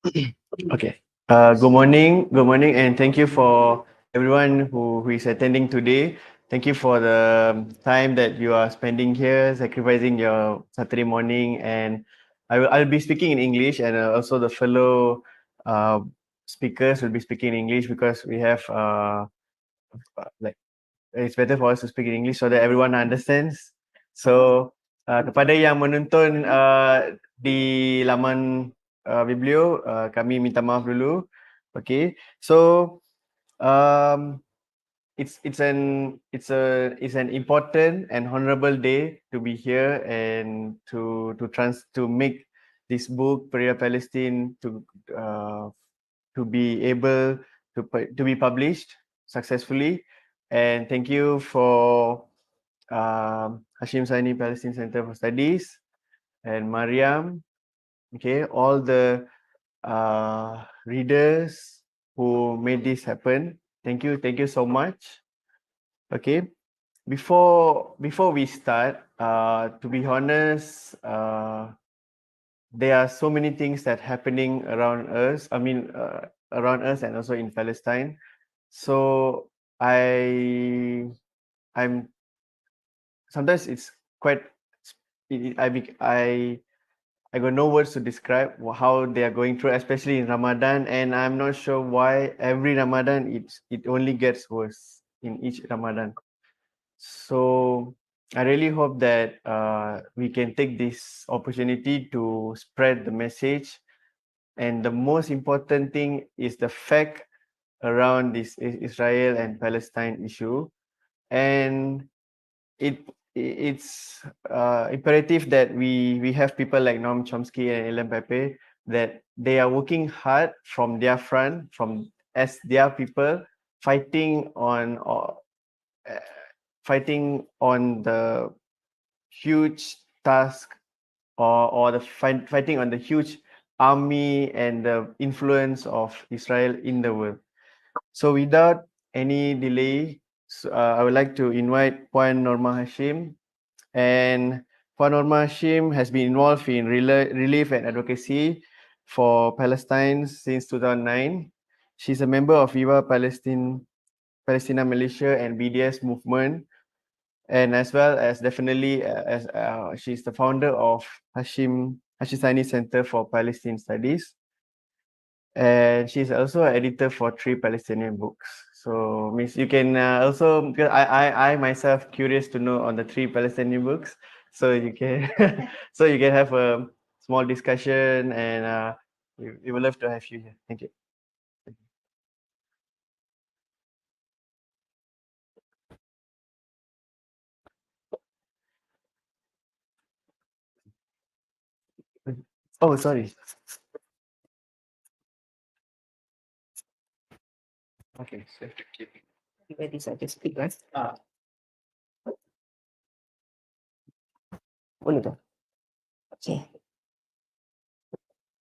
Okay. Good morning, and thank you for everyone who is attending today. Thank you for the time that you are spending here, sacrificing your Saturday morning. And I'll be speaking in English, and also the fellow uh, speakers will be speaking in English because we have like it's better for us to speak in English so that everyone understands. So kepada yang menonton di laman Biblio, kami minta maaf dulu. Okay, so um, it's an important and honorable day to be here and to make this book Peria Palestine to be able to be published successfully. And thank you for Hashim Saini Palestine Center for Studies and Mariam, okay, all the readers who made this happen. Thank you so much. Okay, before we start, to be honest, there are so many things that happening around us. I mean, around us and also in Palestine. So I'm sometimes it's quite I got no words to describe how they are going through, especially in Ramadan, and I'm not sure why every Ramadan it only gets worse in each Ramadan. So I really hope that we can take this opportunity to spread the message. And the most important thing is the fact around this Israel and Palestine issue. And it's imperative that we have people like Noam Chomsky and Ellen Pepe that they are working hard from their front, from as their people fighting on uh, fighting on the huge task or the fighting on the huge army and the influence of Israel in the world. So without any delay, I would like to invite Puan Norma Hashim. And Puan Norma Hashim has been involved in relief and advocacy for Palestine since 2009. She's a member of Viva Palestina Malaysia and BDS movement, and as well as definitely as she's the founder of Hashim Center for Palestine Studies, and she's also an editor for 3 Palestinian books. So, Miss, you can also, because I myself curious to know on the 3 Palestinian books, so you can so you can have a small discussion, and we would love to have you here. Thank you. Oh, sorry. Okay, so Ready, so I just speak, right? Boleh tu? Okay.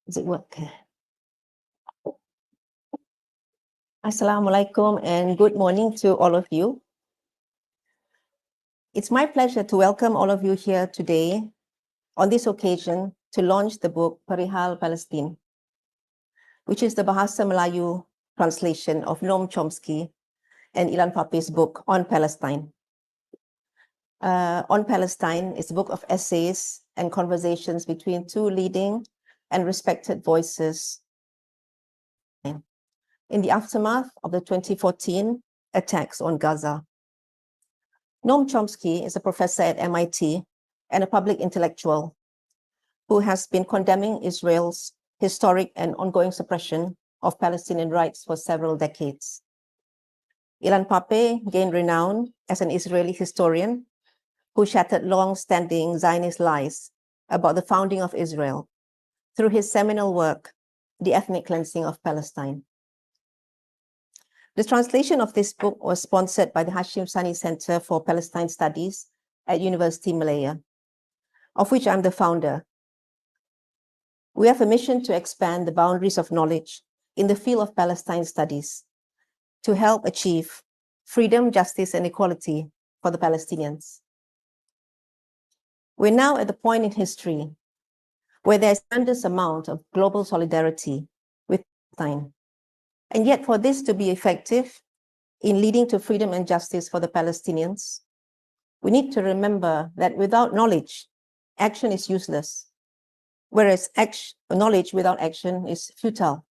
Does it work? Assalamualaikum and good morning to all of you. It's my pleasure to welcome all of you here today on this occasion to launch the book Perihal Palestine, which is the Bahasa Melayu translation of Noam Chomsky and Ilan Pape's book on Palestine. On Palestine is a book of essays and conversations between two leading and respected voices in the aftermath of the 2014 attacks on Gaza. Noam Chomsky is a professor at MIT and a public intellectual who has been condemning Israel's historic and ongoing suppression of Palestinian rights for several decades. Ilan Pape gained renown as an Israeli historian who shattered long-standing Zionist lies about the founding of Israel through his seminal work, The Ethnic Cleansing of Palestine. The translation of this book was sponsored by the Hashim Sani Center for Palestine Studies at University Malaya, of which I'm the founder. We have a mission to expand the boundaries of knowledge in the field of Palestine studies to help achieve freedom, justice, and equality for the Palestinians. We're now at the point in history where there's a tremendous amount of global solidarity Palestine. And yet, for this to be effective in leading to freedom and justice for the Palestinians, we need to remember that without knowledge, action is useless, whereas knowledge without action is futile.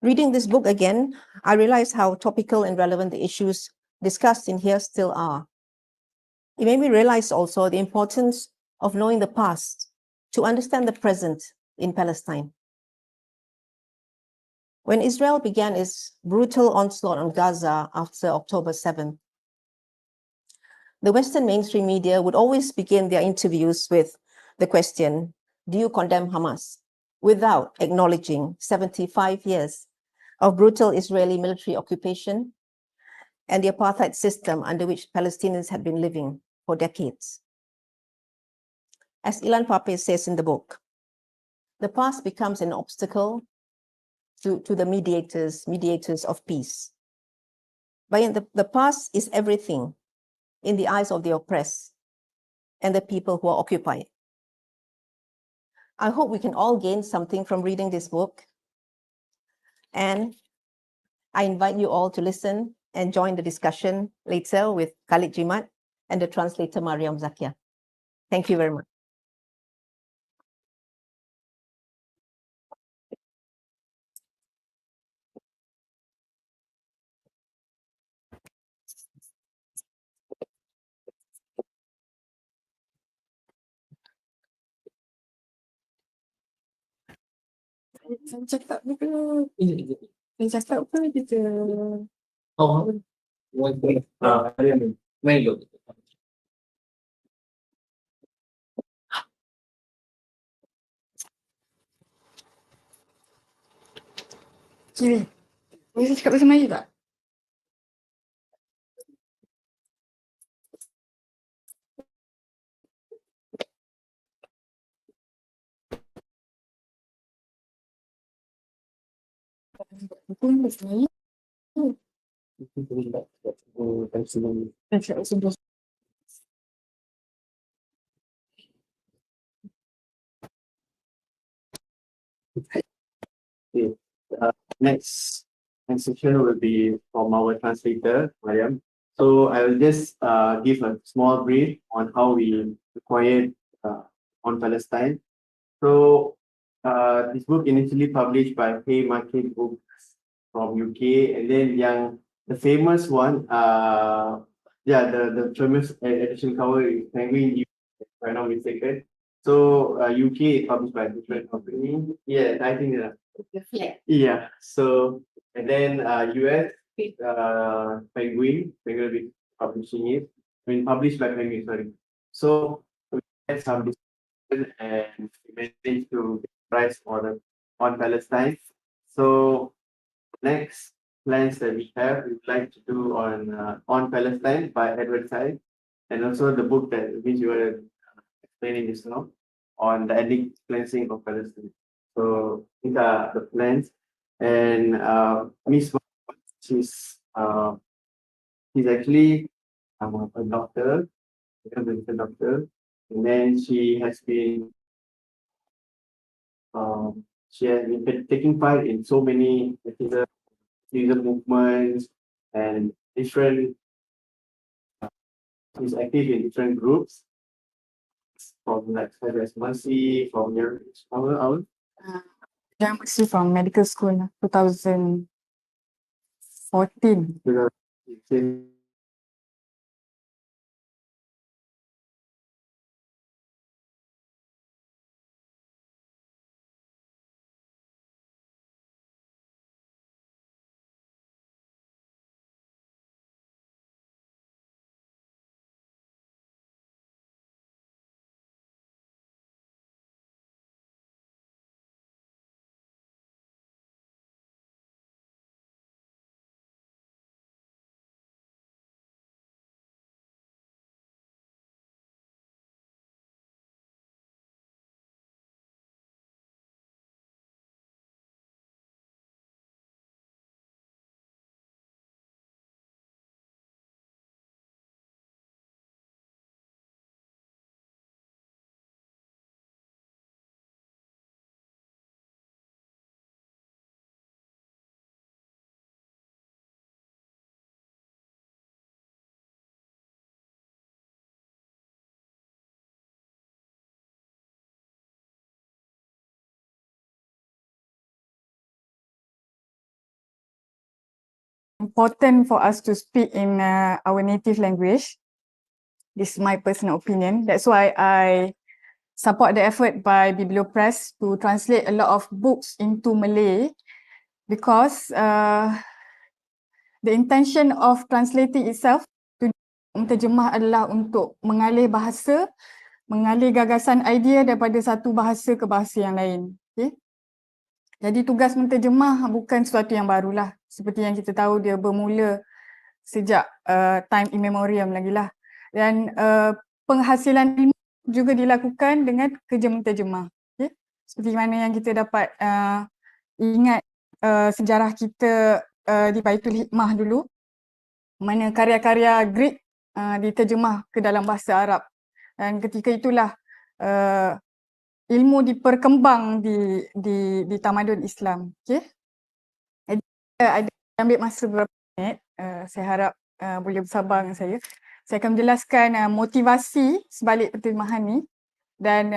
Reading this book again, I realized how topical and relevant the issues discussed in here still are. It made me realize also the importance of knowing the past to understand the present in Palestine. When Israel began its brutal onslaught on Gaza after October 7th, the Western mainstream media would always begin their interviews with the question, do you condemn Hamas? Without acknowledging 75 years of brutal Israeli military occupation and the apartheid system under which Palestinians had been living for decades. As Ilan Pape says in the book, the past becomes an obstacle to the mediators of peace. But the past is everything in the eyes of the oppressed and the people who are occupied. I hope we can all gain something from reading this book. And I invite you all to listen and join the discussion later with Khalid Jimat and the translator Mariam Zakia. Thank you very much. Saya cakap apa ke? Saya cakap apa kita? Oh, main dulu. Cik, boleh saya cakap bahasa Melayu tak? Bukan bahasa Melayu. Saya cakap bahasa Melayu. Okay. Next section will be from our translator, Mariam. So I will just give a small brief on how we acquired on Palestine. So this book initially published by Haymarket Books from UK, and then the famous one, the famous edition cover is Penguin, if I'm not mistaken. So UK is published by a different company. Yeah, I think yeah. So and then US Penguin will be publishing it. I mean published by Penguin, sorry. So we had some discussion and we managed to get price on Palestine. So next plans that we have, we'd like to do on Palestine by Edward Said, and also the book that which you were explaining just now on the ethnic cleansing of Palestine. So these are the plans, and Miss she's she's actually a doctor, a medical doctor, and then she has been taking part in so many activism movements and different. She's active in different groups from like such as Mercy, from your our I'm actually from medical school, 2014. because important for us to speak in our native language. This is my personal opinion. That's why I support the effort by Bibliopress to translate a lot of books into Malay, because the intention of translating itself to menterjemah adalah untuk mengalih bahasa, mengalih gagasan idea daripada satu bahasa ke bahasa yang lain. Okay? Jadi tugas menterjemah bukan sesuatu yang barulah. Seperti yang kita tahu, dia bermula sejak time immemorial lagi lah. Dan penghasilan ilmu juga dilakukan dengan kerja menterjemah. Okay? Seperti mana yang kita dapat ingat sejarah kita di Baitul Hikmah dulu, mana karya-karya Greek diterjemah ke dalam bahasa Arab. Dan ketika itulah ilmu diperkembang di tamadun Islam. Okay? Jadi ada ambil masa beberapa minit, saya harap boleh bersabar dengan saya. Saya akan menjelaskan motivasi sebalik penterjemahan ni dan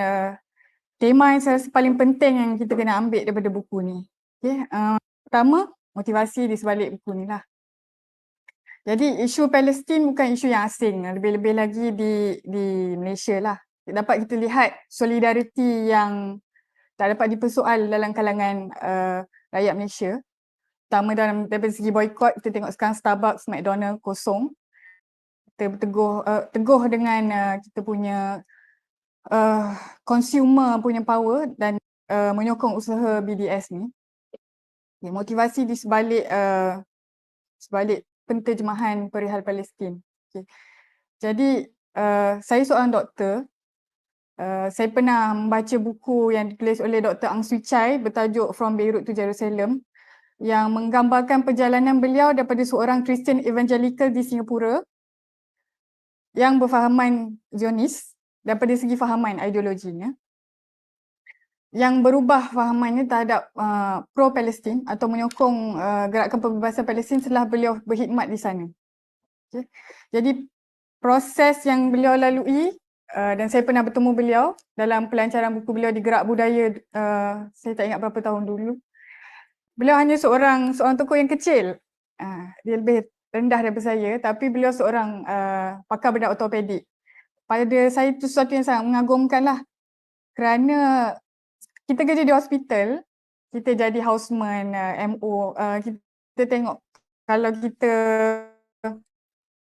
tema yang saya rasa paling penting yang kita kena ambil daripada buku ni. Okay? Pertama, motivasi di sebalik buku ni lah. Jadi isu Palestin bukan isu yang asing, lebih-lebih lagi di Malaysia lah. Dapat kita lihat solidariti yang tak dapat dipersoal dalam kalangan rakyat Malaysia. Pertama daripada segi boykot, kita tengok sekarang Starbucks, McDonald kosong. Kita teguh dengan kita punya consumer punya power dan menyokong usaha BDS ni. Okay, motivasi di sebalik penterjemahan perihal Palestin. Okay. Jadi saya seorang doktor. Saya pernah membaca buku yang ditulis oleh Dr. Ang Swee Chai bertajuk From Beirut to Jerusalem, yang menggambarkan perjalanan beliau daripada seorang Christian evangelical di Singapura yang berfahaman Zionis daripada segi fahaman ideologinya, yang berubah fahamannya terhadap pro-Palestin atau menyokong gerakan pembebasan Palestin setelah beliau berkhidmat di sana. Okay. Jadi proses yang beliau lalui, dan saya pernah bertemu beliau dalam pelancaran buku beliau di Gerak Budaya, saya tak ingat berapa tahun dulu. Beliau hanya seorang tokoh yang kecil, dia lebih rendah daripada saya, tapi beliau seorang pakar bedah ortopedik. Pada saya itu sesuatu yang sangat mengagumkan lah, kerana kita kerja di hospital, kita jadi houseman, MO, kita tengok kalau kita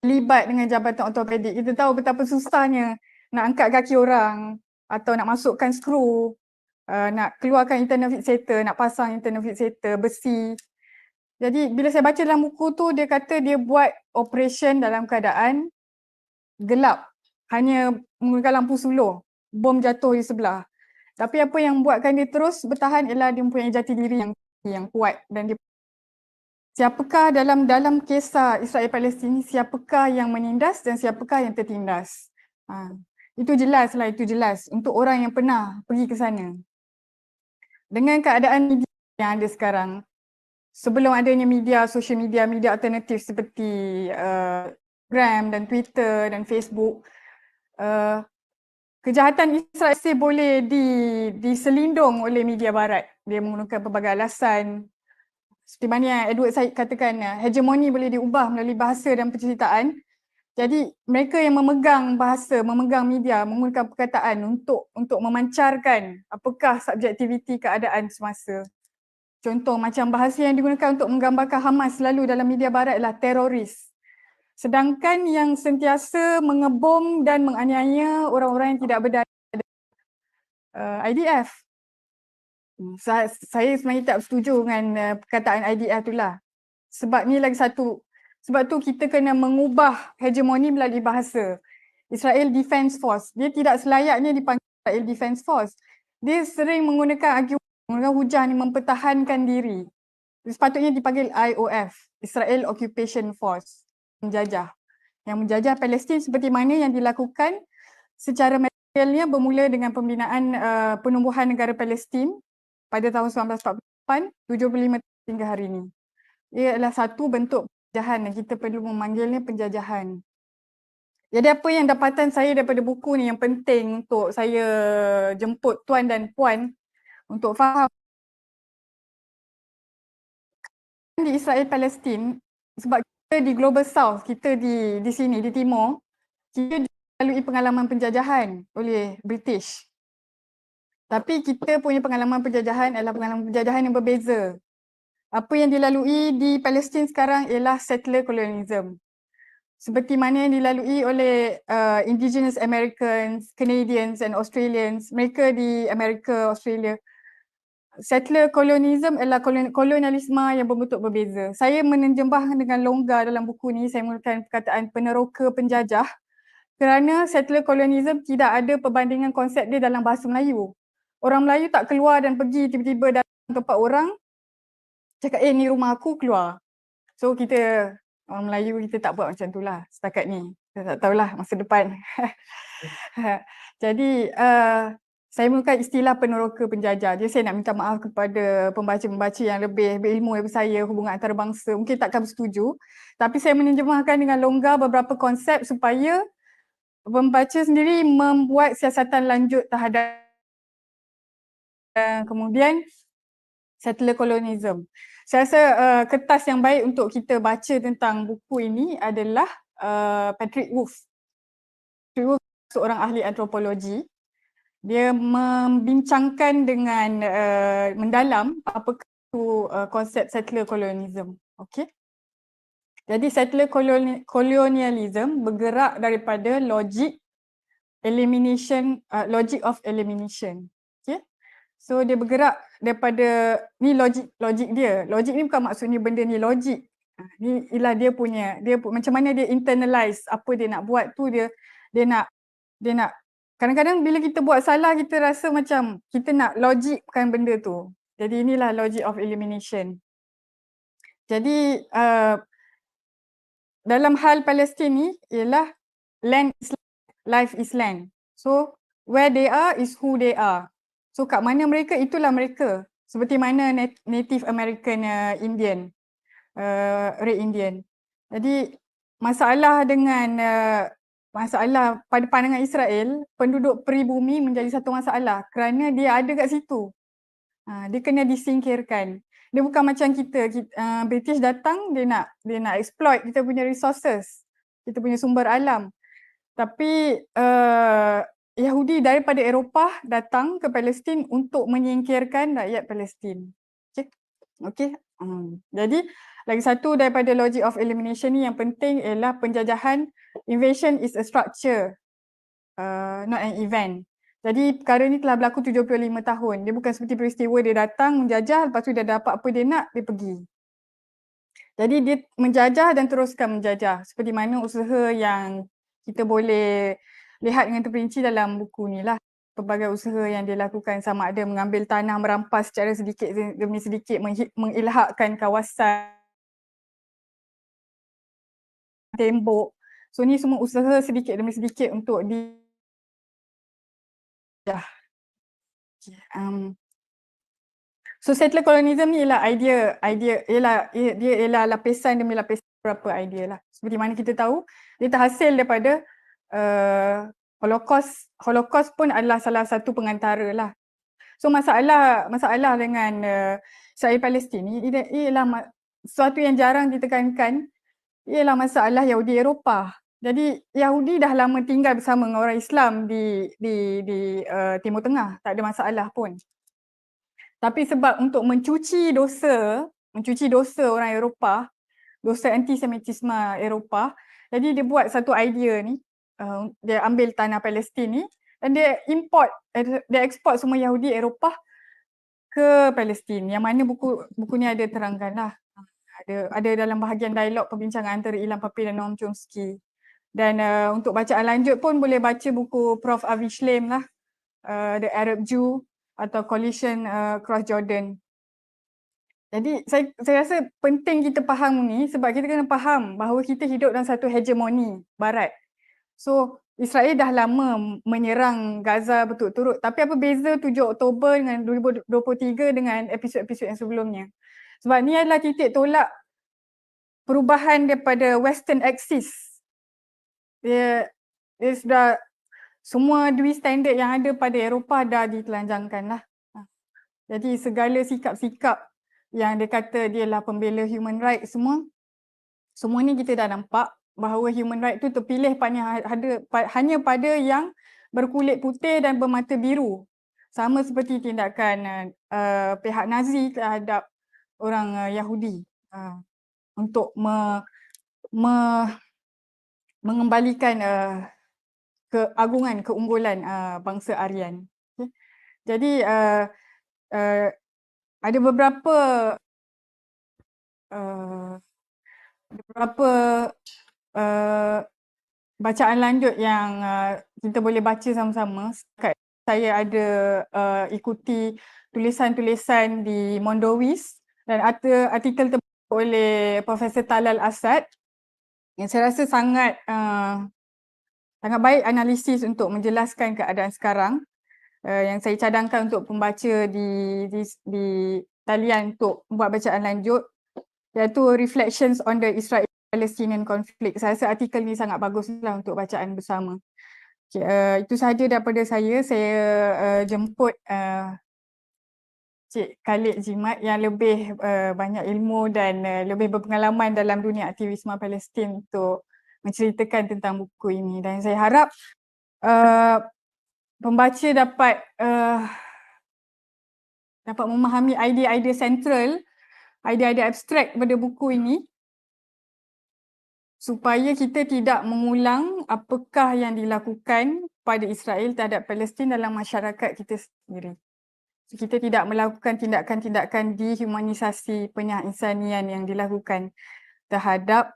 terlibat dengan jabatan ortopedik, kita tahu betapa susahnya nak angkat kaki orang atau nak masukkan skru, nak keluarkan internal fixator, nak pasang internal fixator, besi. Jadi bila saya baca dalam buku tu, dia kata dia buat operation dalam keadaan gelap, hanya menggunakan lampu suluh, bom jatuh di sebelah. Tapi apa yang membuatkan dia terus bertahan ialah dia mempunyai jati diri yang kuat, dan dia siapakah dalam kisah Israel Palestin, siapakah yang menindas dan siapakah yang tertindas. Itu jelas lah, itu jelas untuk orang yang pernah pergi ke sana. Dengan keadaan media yang ada sekarang, sebelum adanya media, social media, media alternatif seperti Instagram dan Twitter dan Facebook, kejahatan Israel boleh diselindung oleh media barat. Dia menggunakan pelbagai alasan. Seperti mana yang Edward Said katakan, hegemoni boleh diubah melalui bahasa dan penceritaan. Jadi mereka yang memegang bahasa, memegang media, menggunakan perkataan untuk memancarkan apakah subjektiviti keadaan semasa. Contoh macam bahasa yang digunakan untuk menggambarkan Hamas selalu dalam media barat adalah teroris. Sedangkan yang sentiasa mengebom dan menganiaya orang-orang yang tidak berdaya IDF. Saya sebenarnya tak setuju dengan perkataan IDF itulah. Sebab ni lagi satu. Sebab tu kita kena mengubah hegemoni melalui bahasa. Israel Defence Force. Dia tidak selayaknya dipanggil Israel Defence Force. Dia sering menggunakan argumen, menggunakan hujah ni mempertahankan diri. Sepatutnya dipanggil IOF, Israel Occupation Force. Menjajah. Yang menjajah Palestin seperti mana yang dilakukan secara materialnya bermula dengan pembinaan penumbuhan negara Palestin pada tahun 1948, 75 hingga hari ini. Ia adalah satu bentuk penjajahan dan kita perlu memanggilnya penjajahan. Jadi apa yang dapatan saya daripada buku ni yang penting untuk saya jemput tuan dan puan untuk faham di Israel Palestin, sebab kita di Global South, kita di sini, di Timur, kita dilalui pengalaman penjajahan oleh British. Tapi kita punya pengalaman penjajahan adalah pengalaman penjajahan yang berbeza. Apa yang dilalui di Palestin sekarang ialah settler colonialism. Seperti mana yang dilalui oleh indigenous Americans, Canadians and Australians, mereka di Amerika, Australia. Settler colonialism adalah kolonialisme yang berbentuk berbeza. Saya menerjemah dengan longgar dalam buku ni, saya menggunakan perkataan peneroka penjajah kerana settler colonialism tidak ada perbandingan konsep dia dalam bahasa Melayu. Orang Melayu tak keluar dan pergi tiba-tiba dalam tempat orang, cakap ni rumah aku, keluar. So kita, orang Melayu kita tak buat macam tu lah setakat ni. Saya tak tahulah masa depan. Jadi saya menggunakan istilah peneroka penjajah. Jadi saya nak minta maaf kepada pembaca-pembaca yang lebih berilmu daripada saya, hubungan antarabangsa. Mungkin takkan bersetuju. Tapi saya menerjemahkan dengan longgar beberapa konsep supaya pembaca sendiri membuat siasatan lanjut terhadap kemudian settler colonialism. Saya rasa kertas yang baik untuk kita baca tentang buku ini adalah Patrick Wolf. Patrick Wolf seorang ahli antropologi. Dia membincangkan dengan mendalam apakah itu konsep settler colonialism. Okay? Jadi settler colonialism bergerak daripada logic of elimination. Okay? So dia bergerak daripada, ni logik dia. Logik ni bukan maksudnya benda ni logik. Ni ialah dia punya macam mana dia internalize apa dia nak buat tu, dia nak kadang-kadang bila kita buat salah kita rasa macam kita nak logikkan benda tu. Jadi inilah logic of elimination. Jadi dalam hal Palestin ni ialah land is life is land. So where they are is who they are. So kat mana mereka, itulah mereka. Seperti mana Native American Indian, Red Indian. Jadi masalah pada pandangan Israel, penduduk peribumi menjadi satu masalah kerana dia ada kat situ. Dia kena disingkirkan. Dia bukan macam kita British datang, dia nak exploit kita punya resources, kita punya sumber alam. Tapi Yahudi daripada Eropah datang ke Palestin untuk menyingkirkan rakyat Palestin. Okay. Jadi lagi satu daripada logic of elimination ni yang penting ialah penjajahan. Invasion is a structure, not an event. Jadi perkara ni telah berlaku 75 tahun. Dia bukan seperti peristiwa dia datang menjajah, lepas tu dia dapat apa dia nak, dia pergi. Jadi dia menjajah dan teruskan menjajah. Seperti mana usaha yang kita boleh lihat dengan terperinci dalam buku ni lah. Pelbagai usaha yang dia lakukan, sama ada mengambil tanah, merampas secara sedikit demi sedikit, mengilhakkan kawasan tembok. So ni semua usaha sedikit demi sedikit untuk so settler colonialism ni ialah dia ialah lapisan demi lapisan beberapa idea lah. Seperti mana kita tahu, dia terhasil daripada Holocaust pun adalah salah satu pengantara lah. So masalah dengan Israel Palestin ni ialah sesuatu yang jarang ditekankan, ialah masalah Yahudi Eropah. Jadi Yahudi dah lama tinggal bersama dengan orang Islam di Timur Tengah, tak ada masalah pun. Tapi sebab untuk mencuci dosa orang Eropah, dosa antisemitisme Eropah, jadi dia buat satu idea ni, dia ambil tanah Palestin ni dan dia eksport semua Yahudi Eropah ke Palestin, yang mana buku ni ada terangkan lah. Ada dalam bahagian dialog perbincangan antara Ilham Papi dan Noam Chomsky. Dan untuk bacaan lanjut pun boleh baca buku Prof. Avi Shlaim lah, The Arab Jew atau Coalition Cross Jordan. Jadi saya rasa penting kita faham ni sebab kita kena faham bahawa kita hidup dalam satu hegemoni barat. So Israel dah lama menyerang Gaza berturut-turut, tapi apa beza 7 Oktober dengan 2023 dengan episod-episod yang sebelumnya? Sebab ni adalah titik tolak perubahan daripada Western Axis. Dia sudah semua dui standard yang ada pada Eropah dah ditelanjangkan lah. Jadi segala sikap-sikap yang dia kata dia lah pembela human rights semua Semua ni kita dah nampak bahawa human right tu terpilih hanya pada yang berkulit putih dan bermata biru. Sama seperti tindakan pihak Nazi terhadap orang Yahudi untuk mengembalikan keunggulan bangsa Aryan. Okay. Jadi ada beberapa bacaan lanjut yang kita boleh baca sama-sama. Saya ada ikuti tulisan-tulisan di Mondowis dan ada artikel terbuat oleh Profesor Talal Asad yang saya rasa sangat baik analisis untuk menjelaskan keadaan sekarang yang saya cadangkan untuk pembaca di talian untuk buat bacaan lanjut, iaitu Reflections on the Israel-Palestinian Conflict. Saya rasa artikel ni sangat baguslah untuk bacaan bersama. Okay, itu sahaja daripada saya. Saya jemput Cik Khalid Jimat yang lebih banyak ilmu dan lebih berpengalaman dalam dunia aktivisme Palestin untuk menceritakan tentang buku ini. Dan saya harap pembaca dapat memahami idea-idea sentral, idea-idea abstrak pada buku ini supaya kita tidak mengulang apakah yang dilakukan pada Israel terhadap Palestin dalam masyarakat kita sendiri. Kita tidak melakukan tindakan-tindakan dehumanisasi penyiasatan yang dilakukan terhadap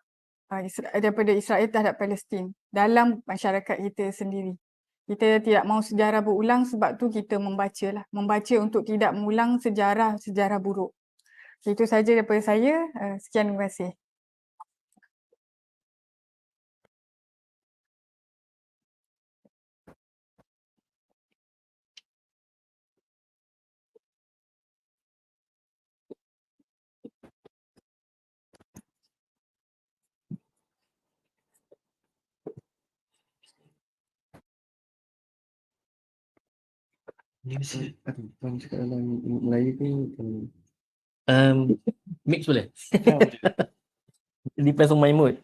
daripada Israel terhadap Palestin dalam masyarakat kita sendiri. Kita tidak mahu sejarah berulang, sebab tu kita membaca untuk tidak mengulang sejarah buruk. Itu saja daripada saya. Sekian, terima kasih. Kalau cakap dalam Melayu tu Mix boleh? Yeah, boleh. Depends on my mood.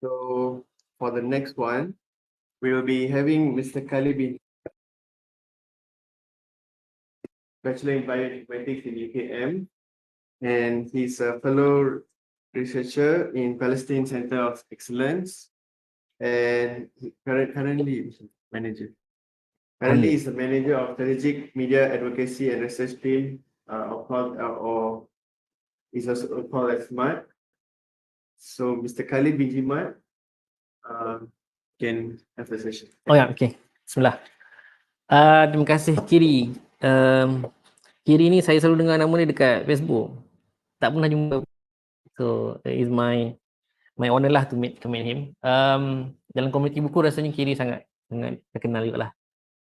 So for the next one, we will be having Mr. Khalid bin Bachelor in Bioinformatics in UKM, and he's a fellow researcher in Palestine Center of Excellence, and currently manager. Currently, is the manager of strategic media advocacy and research team, or is also called as SMART. So, Mr. Khalid bin Jimat can have the session. Oh ya, okey. Bismillah. Terima kasih Kiri. Kiri ni saya selalu dengar nama dia dekat Facebook. Tak pernah jumpa. So, it is my honor lah to meet him. Dalam komuniti buku rasanya Kiri sangat terkenal juga lah.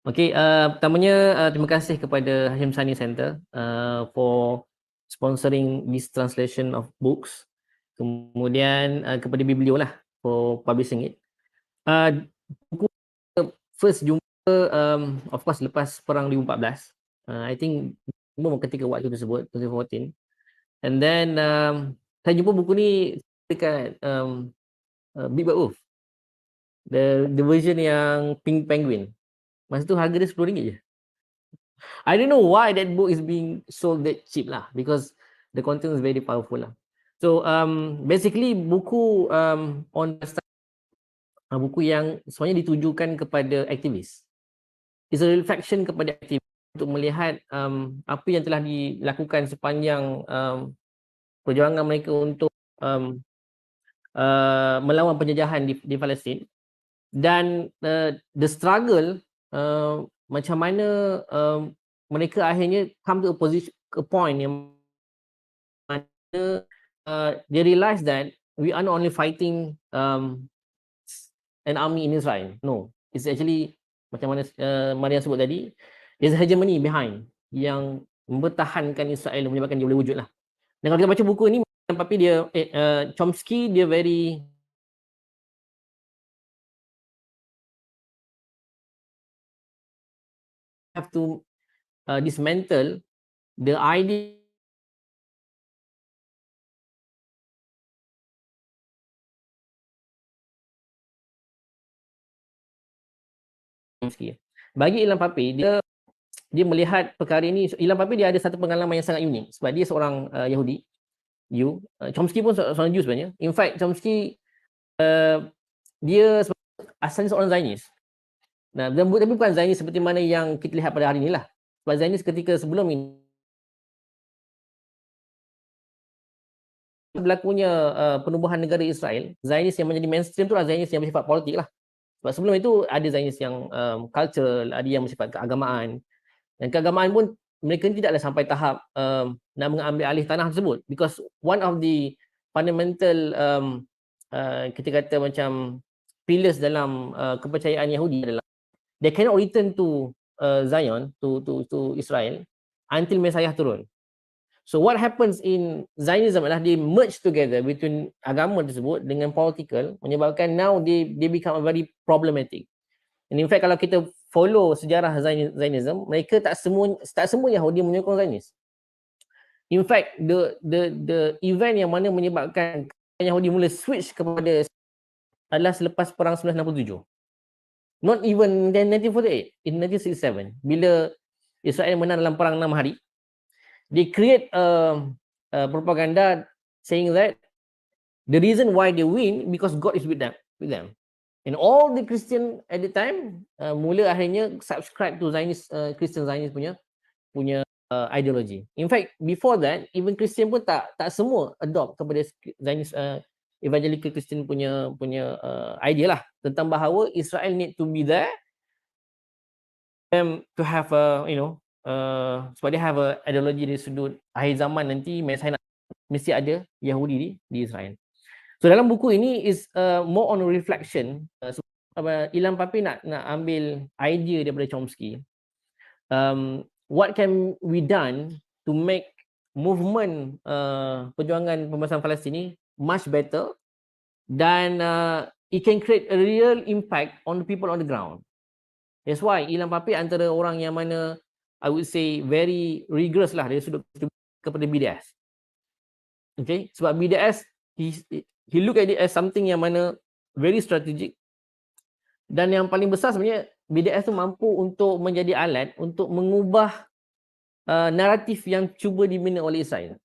Okey, pertamanya terima kasih kepada Hashim Sani Center for sponsoring this translation of books. Kemudian kepada Biblio lah for publishing it. Buku first jumpa of course lepas perang 2014. I think ketika waktu tersebut 2014. And then saya jumpa buku ni dekat Big Bad Wolf. The version yang Pink Penguin. Masa tu harga dia RM10 je. I don't know why that book is being sold that cheap lah, because the content is very powerful lah. So basically buku buku yang sebenarnya ditujukan kepada aktivis. It's a reflection kepada aktivis untuk melihat apa yang telah dilakukan sepanjang perjuangan mereka untuk melawan penjajahan di Palestin, dan the struggle macam mana mereka akhirnya come to a point yang mana they realize that we are not only fighting an army in Israel. No, it's actually macam mana Maria sebut tadi, there's a hegemony behind yang mempertahankan Israel, menyebabkan dia boleh wujud lah. Dan kalau kita baca buku ni, tapi dia Chomsky dia very have to dismantle the idea Chomsky. Bagi Ilham Papi, dia melihat perkara ini. Ilham Papi dia ada satu pengalaman yang sangat unik sebab dia seorang Yahudi. Chomsky pun seorang Jew sebenarnya. In fact, Chomsky dia asalnya seorang Zionis. Nah, tapi bukan Zionis seperti mana yang kita lihat pada hari ini lah. Sebab Zionis ketika sebelum ini berlakunya penubuhan negara Israel, Zionis yang menjadi mainstream tu lah Zionis yang bersifat politik lah. Sebab sebelum itu ada Zionis yang cultural, ada yang bersifat keagamaan. Dan keagamaan pun mereka tidaklah sampai tahap nak mengambil alih tanah tersebut, because one of the fundamental kita kata macam pillars dalam kepercayaan Yahudi adalah they cannot return to Zion, to Israel until Messiah turun. So what happens in Zionism adalah they merge together between agama tersebut dengan political, menyebabkan now they become a very problematic. And in fact kalau kita follow sejarah Zionism, mereka tak semua Yahudi menyokong Zionis. In fact the event yang mana menyebabkan Yahudi mula switch kepada adalah selepas perang 1967. Not even in 1948, in 1967 bila Israel menang dalam perang 6 hari. They create propaganda saying that the reason why they win because God is with them. And all the Christian at the time mula akhirnya subscribe to Zionist Christian Zionist punya ideology. In fact, before that, even Christian pun tak semua adopt kepada Zionist evangelical Christian punya idea lah tentang bahawa Israel need to be there to have a sebab dia have a ideology dari sudut akhir zaman nanti mesti ada Yahudi di Israel. So dalam buku ini is more on a reflection. Ilham Papi nak ambil idea daripada Chomsky. What can we done to make movement perjuangan pembebasan Palestin ini much better, dan it can create a real impact on the people on the ground. That's why Ilham Papi antara orang yang mana I would say very rigorous lah dari sudut kepada BDS. Okay, sebab BDS he look at it as something yang mana very strategic, dan yang paling besar sebenarnya BDS tu mampu untuk menjadi alat untuk mengubah naratif yang cuba dibina oleh Israel.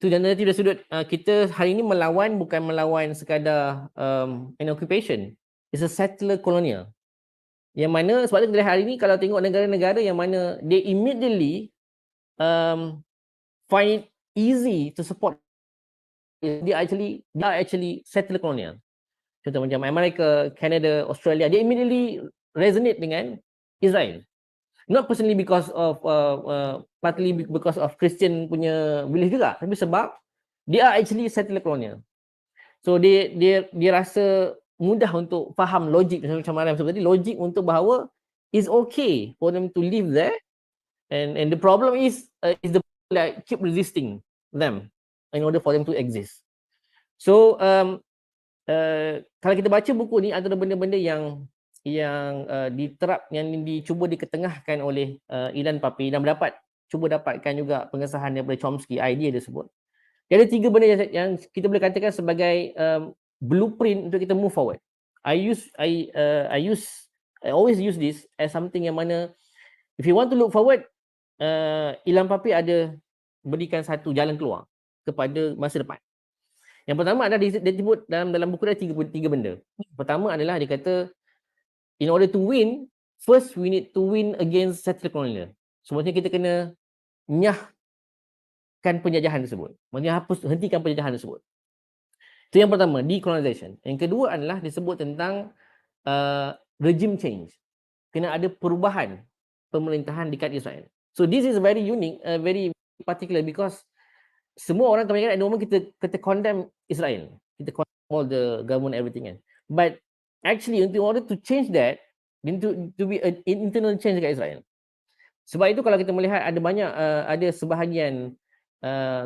Tu dan naratif dari sudut kita hari ini bukan melawan sekadar an occupation, it's a settler colonial. Yang mana sebab tu kita lihat hari ini kalau tengok negara-negara yang mana they immediately find it easy to support, they are actually settler colonial. Contoh macam Amerika, Canada, Australia, they immediately resonate dengan Israel. Not personally because of partly because of Christian punya belief juga, tapi sebab they are actually settler colonial. So dia rasa mudah untuk faham logik macam Mariam sebut tadi, logik untuk bahawa it's okay for them to live there, and the problem is the like keep resisting them in order for them to exist. So kalau kita baca buku ni, antara benda-benda yang dicuba diketengahkan oleh Ilham Papi dan cuba dapatkan juga pengesahan daripada Chomsky idea tersebut. Dia ada 3 benda yang kita boleh katakan sebagai blueprint untuk kita move forward. I always use this as something yang mana if you want to look forward, Ilham Papi ada berikan satu jalan keluar kepada masa depan. Yang pertama adalah dia sebut dalam buku dia 3 benda. Pertama adalah dia kata in order to win, first we need to win against settler colonial. Sebenarnya kita kena nyahkan penjajahan tersebut. Maksudnya hentikan penjajahan tersebut. Itu yang pertama, decolonization. Yang kedua adalah disebut tentang regime change. Kena ada perubahan pemerintahan dekat Israel. So this is very unique, very particular, because semua orang kebanyakan ada moment kita condemn Israel. Kita condemn all the government, everything kan. But actually in order to change that, to be an internal change dekat Israel. Sebab itu kalau kita melihat ada banyak ada sebahagian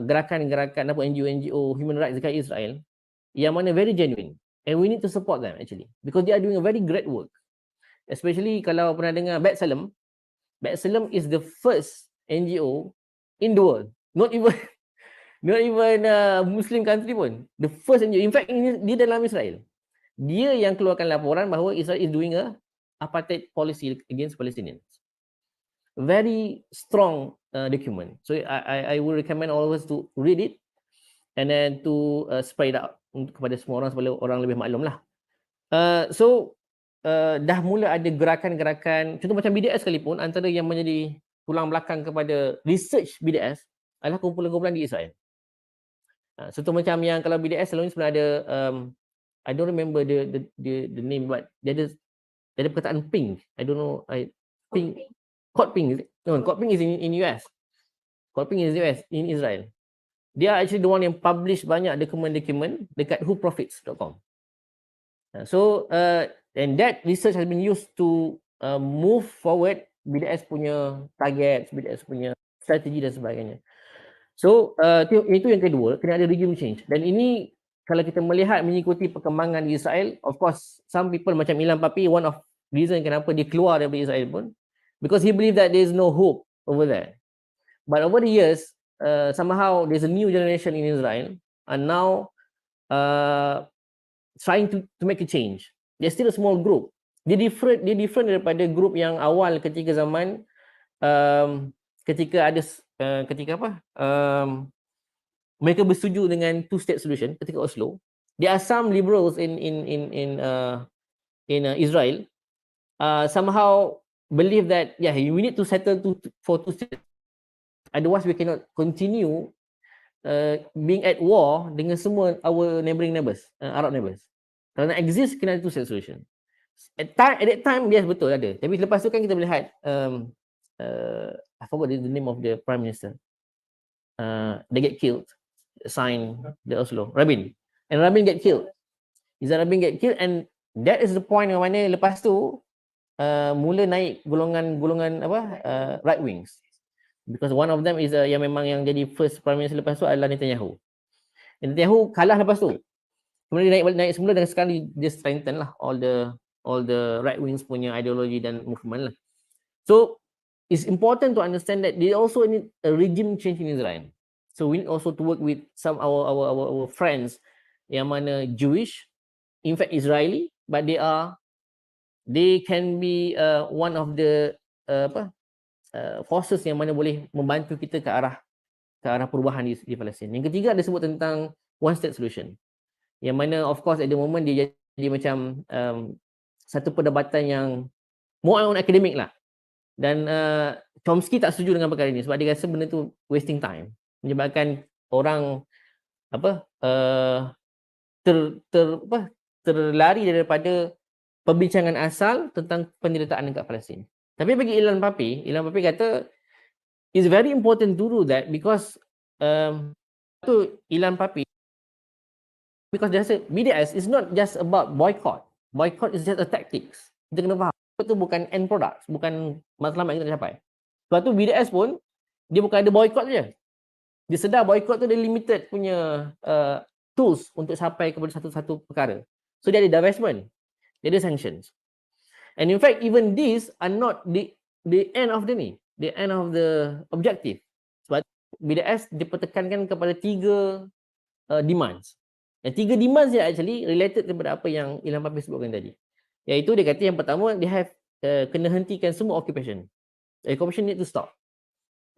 gerakan-gerakan NGO human rights dekat Israel yang mana very genuine, and we need to support them actually because they are doing a very great work. Especially kalau pernah dengar B'Tselem is the first NGO in the world, not even Muslim country pun, the first NGO. In fact dia dalam Israel, dia yang keluarkan laporan bahawa Israel is doing a apartheid policy against Palestinians. Very strong document. So I would recommend all of us to read it and then to spread out kepada semua orang supaya orang lebih maklum lah. Dah mula ada gerakan-gerakan, contoh macam BDS sekalipun, antara yang menjadi tulang belakang kepada research BDS adalah kumpulan-kumpulan di Israel. Contoh macam yang kalau BDS selalu ni sebenarnya ada I don't remember the name, but dia ada perkataan pink. I don't know, pink. Code pink is it? No, code pink is in US. Code pink is US, in Israel. They are actually the one yang publish banyak dokumen-dokumen dekat whoprofits.com. And that research has been used to move forward BDS punya target, BDS punya strategi dan sebagainya. Itu yang kedua, kena ada regime change. Dan ini kalau kita melihat mengikuti perkembangan di Israel, of course some people macam Ilham Papi, one of reason kenapa dia keluar dari Israel pun, because he believe that there is no hope over there. But over the years, somehow there's a new generation in Israel and now trying to make a change. They're still a small group. Dia different daripada group yang awal ketika zaman ketika mereka bersetuju dengan two-state solution ketika Oslo. There are some liberals in Israel somehow believe that we need to settle for two states. Otherwise we cannot continue being at war dengan semua our neighboring neighbors, Arab neighbors. Kalau nak exist kena ada two-state solution. At that time yes, betul ada. Tapi lepas tu kan kita melihat I forgot the name of the prime minister. They get killed, sign the Oslo, Rabin. And Rabin get killed. Rabin get killed, and that is the point yang mana lepas tu mula naik golongan right wings, because one of them is yang memang yang jadi first prime minister lepas tu adalah Netanyahu. And Netanyahu kalah lepas tu, kemudian dia naik semula, dan sekarang dia strengthen lah all the right wings punya ideologi dan movement lah. So it's important to understand that they also need a regime change in Israel. So we need also to work with some our friends yang mana Jewish, in fact Israeli, but they can be one of the forces yang mana boleh membantu kita ke arah perubahan di Palestin. Yang ketiga ada sebut tentang one state solution, yang mana of course at the moment dia jadi macam satu perdebatan yang more on academic lah, dan Chomsky tak setuju dengan perkara ini sebab dia rasa benda tu wasting time, menyebabkan orang terlari daripada perbincangan asal tentang penderitaan dekat Palestin. Tapi bagi Ilham Papi kata it's very important to do that because Ilham Papi, because dia rasa BDS is not just about boycott. Boycott is just a tactics. Kita kena faham itu bukan end product, bukan matlamat yang kita capai. Sebab tu BDS pun dia bukan ada boycott je. Dia sedar boycott tu ada limited punya tools untuk sampai kepada satu perkara. So dia ada divestment, dia ada sanctions. And in fact even these are not the end of the end of the objective. Sebab BDS dipertekankan kepada 3 demands. Dan 3 demands dia actually related kepada apa yang Ilham Papi sebutkan tadi. Iaitu dia kata yang pertama, they have kena hentikan semua occupation. Occupation need to stop.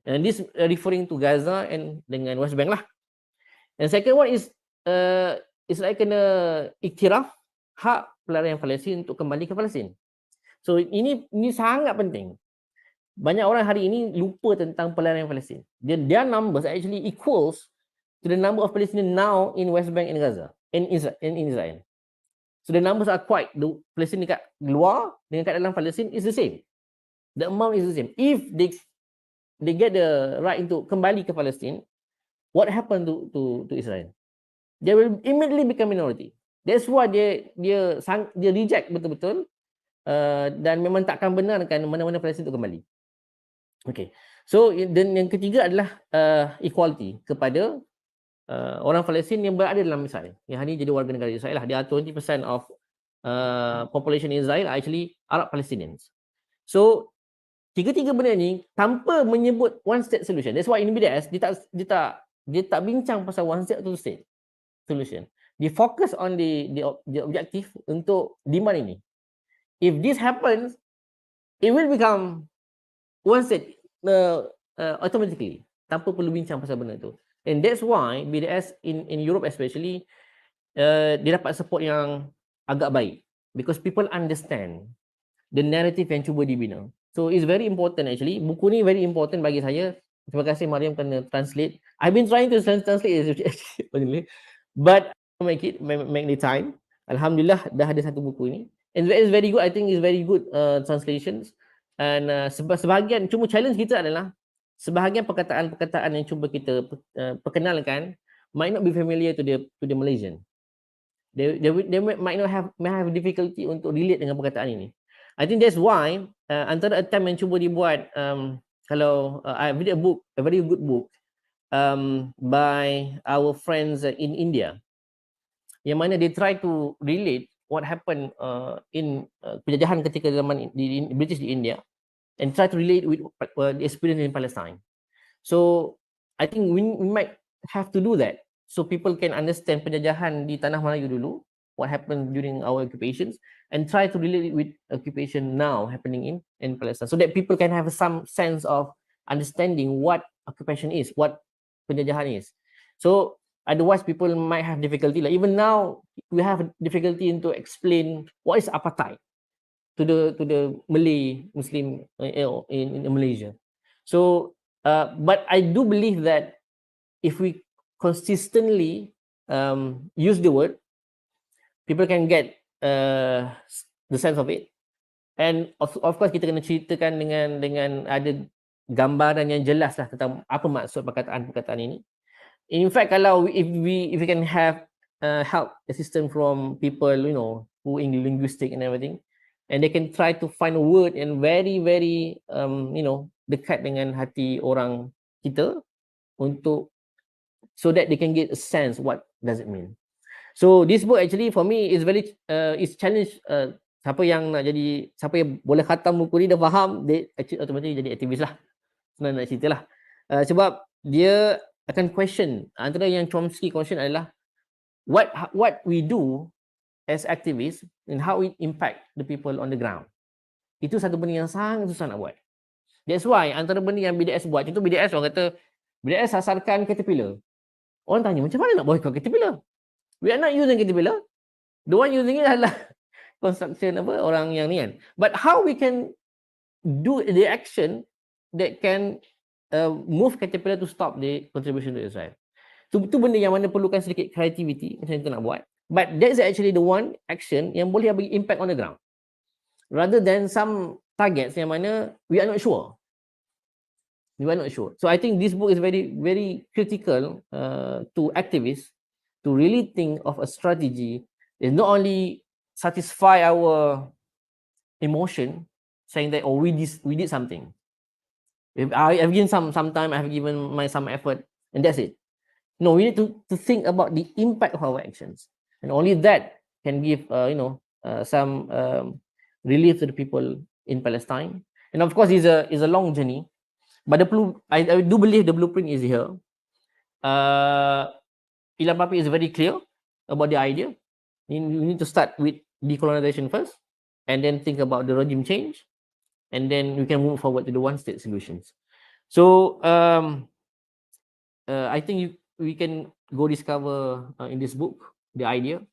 And this referring to Gaza and dengan West Bank lah. And second one is Israel kena iktiraf hak pelarian Palestin untuk kembali ke Palestin. So ini sangat penting. Banyak orang hari ini lupa tentang pelarian Palestin. Their numbers actually equals to the number of Palestinians now in West Bank and Gaza, in Israel. So the numbers are quite, the Palestin dekat luar dengan kat dalam Palestin is the same. The amount is the same. If they get the right untuk kembali ke Palestin, what happened to Israel? They will immediately become minority. That's why dia reject betul-betul dan memang takkan benarkan mana-mana Palestin untuk kembali. Okay. So dan yang ketiga adalah equality kepada orang Palestin yang berada dalam Israel, yang hari ini jadi warga negara Israel lah. Dia 20% of population in Israel are actually Arab Palestinians. So tiga-tiga benda ni tanpa menyebut one state solution. That's why in BDS dia tak bincang pasal one state or two state solution. Dia fokus on the objective untuk demand ini. If this happens, it will become one set automatically tanpa perlu bincang pasal benda tu. And that's why BDS in Europe especially dia dapat support yang agak baik because people understand the narrative yang cuba dibina. So it's very important actually. Buku ni very important bagi saya. Terima kasih Mariam kena translate. I've been trying to translate it but make the time. Alhamdulillah dah ada satu buku ini. And it's very good. I think it's very good translations. And sebahagian cuma challenge kita adalah sebahagian perkataan-perkataan yang cuba kita perkenalkan might not be familiar to the Malaysian. They might not have difficulty untuk relate dengan perkataan ini. I think that's why antara attempt yang cuba dibuat kalau I read a very good book by our friends in India yang mana they try to relate what happened in penjajahan ketika zaman di British di India and try to relate with the experience in Palestine. So I think we might have to do that so people can understand penjajahan di tanah Melayu dulu, what happened during our occupations, and try to relate it with occupation now happening in Palestine, so that people can have some sense of understanding what occupation is, what penjajahan is. So otherwise people might have difficulty, like even now we have difficulty to explain what is apartheid to the Malay Muslim in Malaysia. So but I do believe that if we consistently use the word, people can get the sense of it. And of course kita kena ceritakan dengan ada gambaran yang jelas lah tentang apa maksud perkataan-perkataan ini. In fact, kalau if we can have help assistance from people, you know, who in linguistic and everything, and they can try to find a word yang very you know, dekat dengan hati orang kita untuk so that they can get a sense what does it mean. So this book actually for me is very is challenge siapa yang nak jadi, siapa yang boleh khatam buku ni dah faham, dia actually automatically jadi aktivis lah. Senang nak cerita lah. Sebab dia akan question, antara yang Chomsky question adalah what we do as activists and how it impact the people on the ground. Itu satu benda yang sangat susah nak buat. That's why antara benda yang BDS buat, contoh BDS orang kata BDS sasarkan caterpillar. Orang tanya macam mana nak boycott caterpillar? We are not using caterpillar. The one using it adalah construction orang yang ni kan. But how we can do the action that can move caterpillar to stop the contribution to Israel. Itu benda yang mana perlukan sedikit creativity macam itu nak buat. But that's actually the one action yang boleh bagi impact on the ground. Rather than some targets yang mana we are not sure. We are not sure. So I think this book is very critical to activists to really think of a strategy that not only satisfy our emotion, saying that we did something. If I've given some time, I've given some effort, and that's it. No, we need to think about the impact of our actions, and only that can give some relief to the people in Palestine. And of course, it's a long journey, but I do believe the blueprint is here. Ilham Papi is very clear about the idea. We need to start with decolonization first, and then think about the regime change, and then we can move forward to the one-state solutions. So I think we can go discover in this book the idea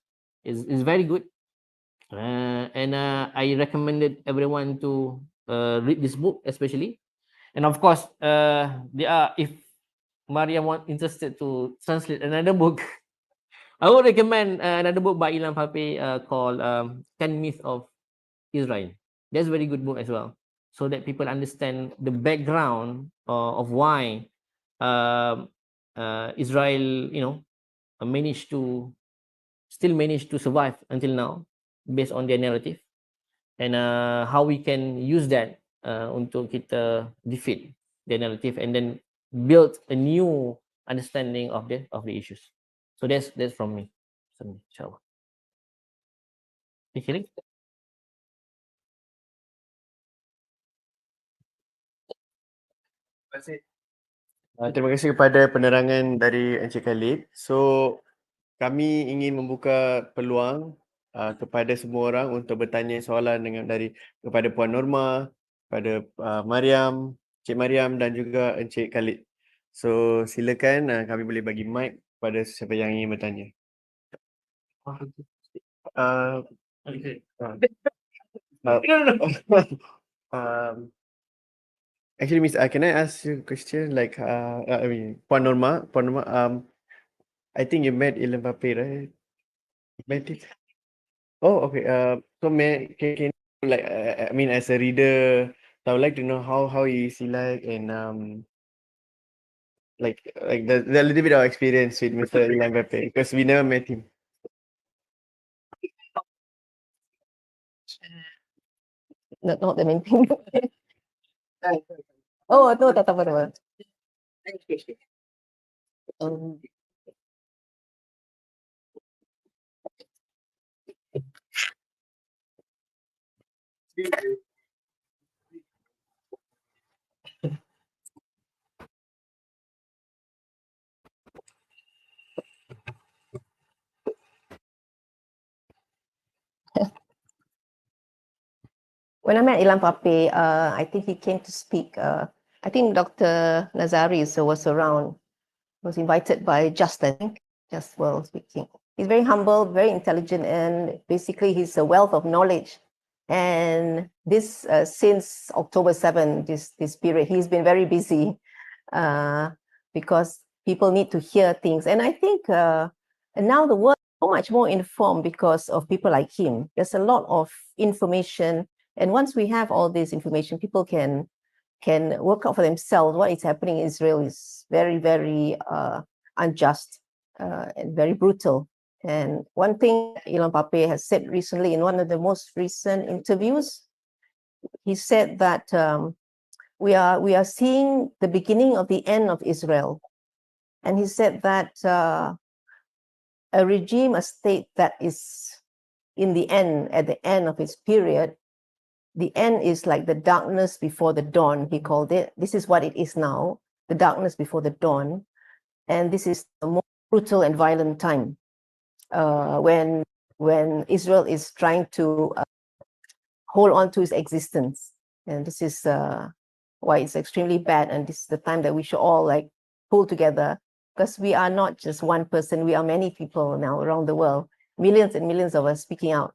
is very good, and I recommended everyone to read this book especially. And of course, if Mariam interested to translate another book, I would recommend another book by Ilham Papi called 10 Myths of Israel. That's a very good book as well, so that people understand the background of why Israel, still managed to survive until now based on their narrative, and how we can use that untuk kita defeat their narrative and then build a new understanding of the issues. So that's from me. Inshallah. Okay. Terima kasih kepada penerangan dari Encik Khalid. So kami ingin membuka peluang kepada semua orang untuk bertanya soalan kepada Puan Norma, pada Mariam, Cik Mariam dan juga Encik Khalid. So silakan kami boleh bagi mic pada siapa yang ingin bertanya. Uh, um, actually, Miss, can I ask you a question? Like, I mean, Puan Norma, I think you met Ilham Pape, right? Met it? Oh, okay. So can like, I mean, as a reader, I would like to know how is he like, and like the little bit of experience with Mr. Ilham Pape, because we never met him. Not the main thing. Oh, no, tak apa. When I met Ilham Pape, I think he came to speak. I think Dr. Nazari was around, was invited by Just, I think, Just World speaking. He's very humble, very intelligent, and basically he's a wealth of knowledge. And this, since October 7, this period, he's been very busy because people need to hear things. And I think and now the world is so much more informed because of people like him. There's a lot of information. And once we have all this information, people can work out for themselves what is happening in Israel is very, very unjust and very brutal. And one thing Ilham Pape has said recently in one of the most recent interviews, he said that we are seeing the beginning of the end of Israel. And he said that a regime, a state that is in the end, at the end of its period, the end is like the darkness before the dawn, he called it. This is what it is now, the darkness before the dawn. And this is the most brutal and violent time when Israel is trying to hold on to its existence. And this is why it's extremely bad. And this is the time that we should all like pull together, because we are not just one person, we are many people now around the world, millions and millions of us speaking out.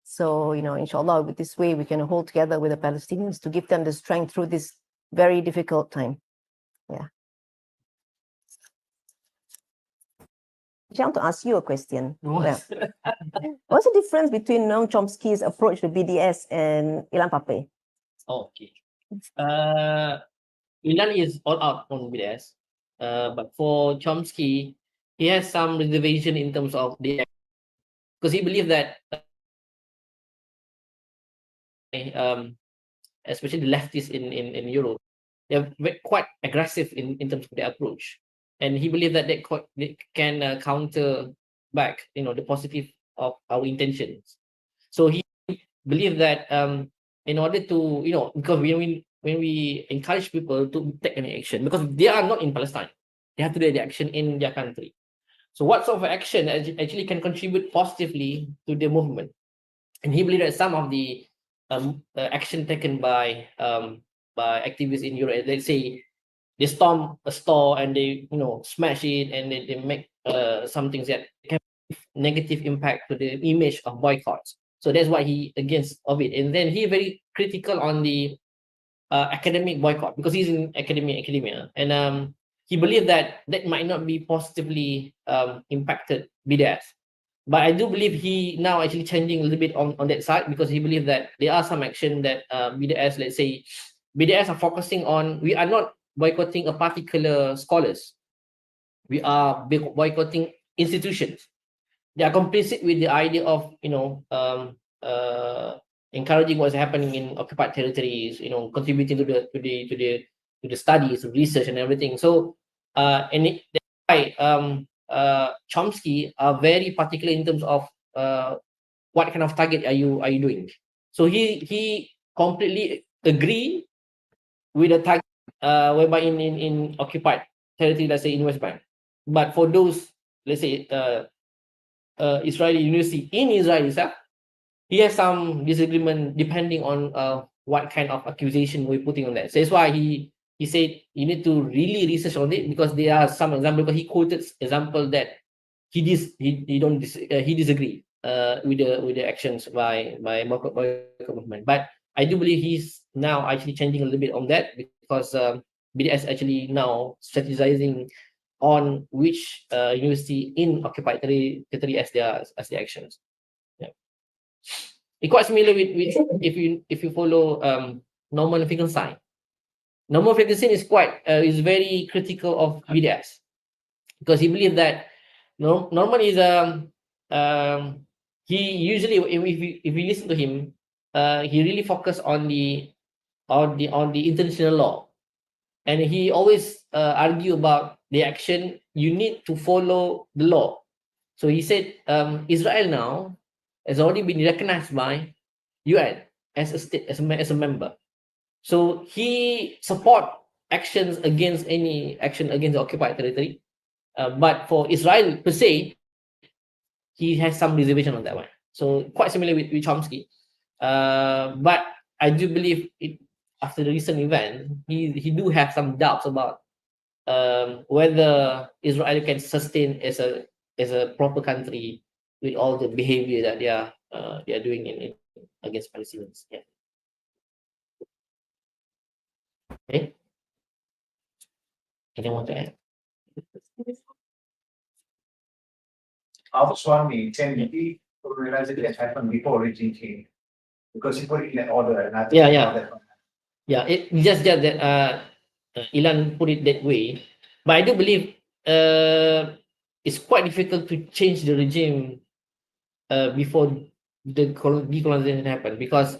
So, inshallah, with this way, we can hold together with the Palestinians to give them the strength through this very difficult time. Yeah. I want to ask you a question. Yeah. What's the difference between Noam Chomsky's approach to BDS and Ilham Pape? Okay. Ilan is all out on BDS, but for Chomsky, he has some reservation in terms of the, because he believes that especially the leftists in Europe, they're quite aggressive in terms of their approach, and he believes that they can counter back, the positive of our intentions. So he believes that in order to, because when we encourage people to take any action, because they are not in Palestine, they have to do the action in their country. So what sort of action actually can contribute positively to the movement? And he believes that some of the action taken by activists in Europe, let's say they storm a store and they smash it, and they make some things that can have negative impact to the image of boycotts. So that's why he against of it. And then he very critical on the academic boycott, because he's in academia, and he believed that might not be positively impacted BDS. But I do believe he now actually changing a little bit on that side, because he believes that there are some action that BDS, let's say, BDS are focusing on, we are not boycotting a particular scholars. We are boycotting institutions. They are complicit with the idea of, encouraging what's happening in occupied territories, contributing to the studies, research, and everything. So, and that's why Chomsky are very particular in terms of what kind of target are you doing. So he completely agree with the target whereby in occupied territory, let's say in West Bank. But for those, let's say, Israeli university in Israel itself, he has some disagreement depending on what kind of accusation we're putting on that. So that's why he said you need to really research on it, because there are some example, because he quoted example that he disagree with the actions by boycott movement. But I do believe he's now actually changing a little bit on that, because BDS actually now strategizing on which university in occupied territory as their actions. Yeah. It's quite similar with if you follow Norman Finkelstein. Norman Finkelstein is very critical of BDS, because he believes that Norman is he usually, if you listen to him, he really focus on the international law, and he always argue about the action. You need to follow the law. So he said Israel now has already been recognized by UN as a state, as a member. So he support actions against any action against the occupied territory. But for Israel per se, he has some reservation on that one. So quite similar with Chomsky. But I do believe it, after the recent event, he do have some doubts about whether Israel can sustain as a proper country with all the behavior that they are doing in against Palestinians. Yeah. Okay. Anyone want to add? I was wondering, can we realize it has happened before regime change? Because you put it in that order and I think Yeah, yeah. that- Yeah, it just that Ilan put it that way, but I do believe it's quite difficult to change the regime before the decolonization happen, because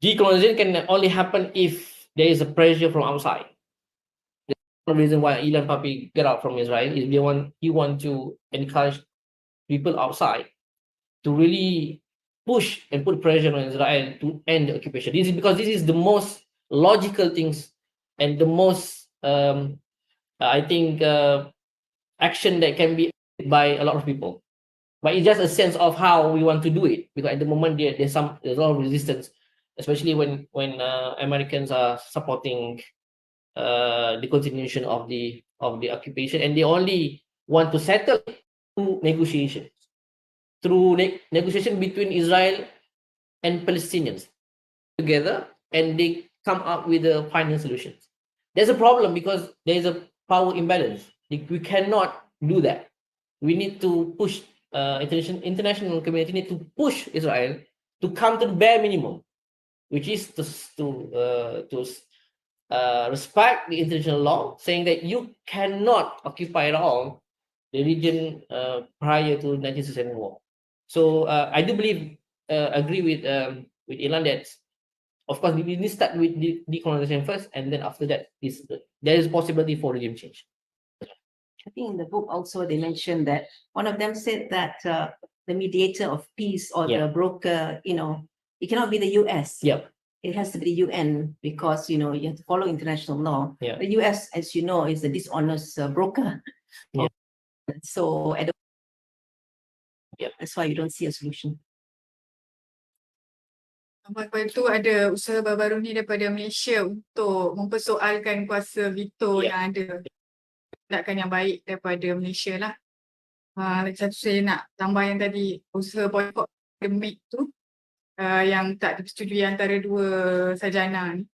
decolonization can only happen if there is a pressure from outside. The reason why Ilan Papi get out from Israel is he want to encourage people outside to really push and put pressure on Israel to end the occupation. This is because this is the most logical things and the most I think action that can be by a lot of people. But it's just a sense of how we want to do it, because at the moment there's a lot of resistance, especially when Americans are supporting the continuation of the occupation, and they only want to settle through negotiation, negotiation between Israel and Palestinians together, and they come up with the final solutions. There's a problem because there is a power imbalance. We cannot do that. We need to push international community need to push Israel to come to the bare minimum, which is to respect the international law, saying that you cannot occupy at all the region prior to 1967 war. So I do believe, agree with Ilan that, of course, we need to start with decolonization first, and then after that, there is possibility for regime change. I think in the book also they mentioned that one of them said that the mediator of peace or Yeah. the broker, it cannot be the US. Yep. It has to be the UN because, you have to follow international law. Yeah. The US, as you know, is a dishonest broker. Yeah. So Yep. that's why you don't see a solution. Lepas itu ada usaha baru-baru ni daripada Malaysia untuk mempersoalkan kuasa veto yang ada. Tindakan yang baik daripada Malaysia lah. Lagi satu saya nak tambah yang tadi, usaha boycott the MIG tu yang tak disetujui antara dua sarjana ni.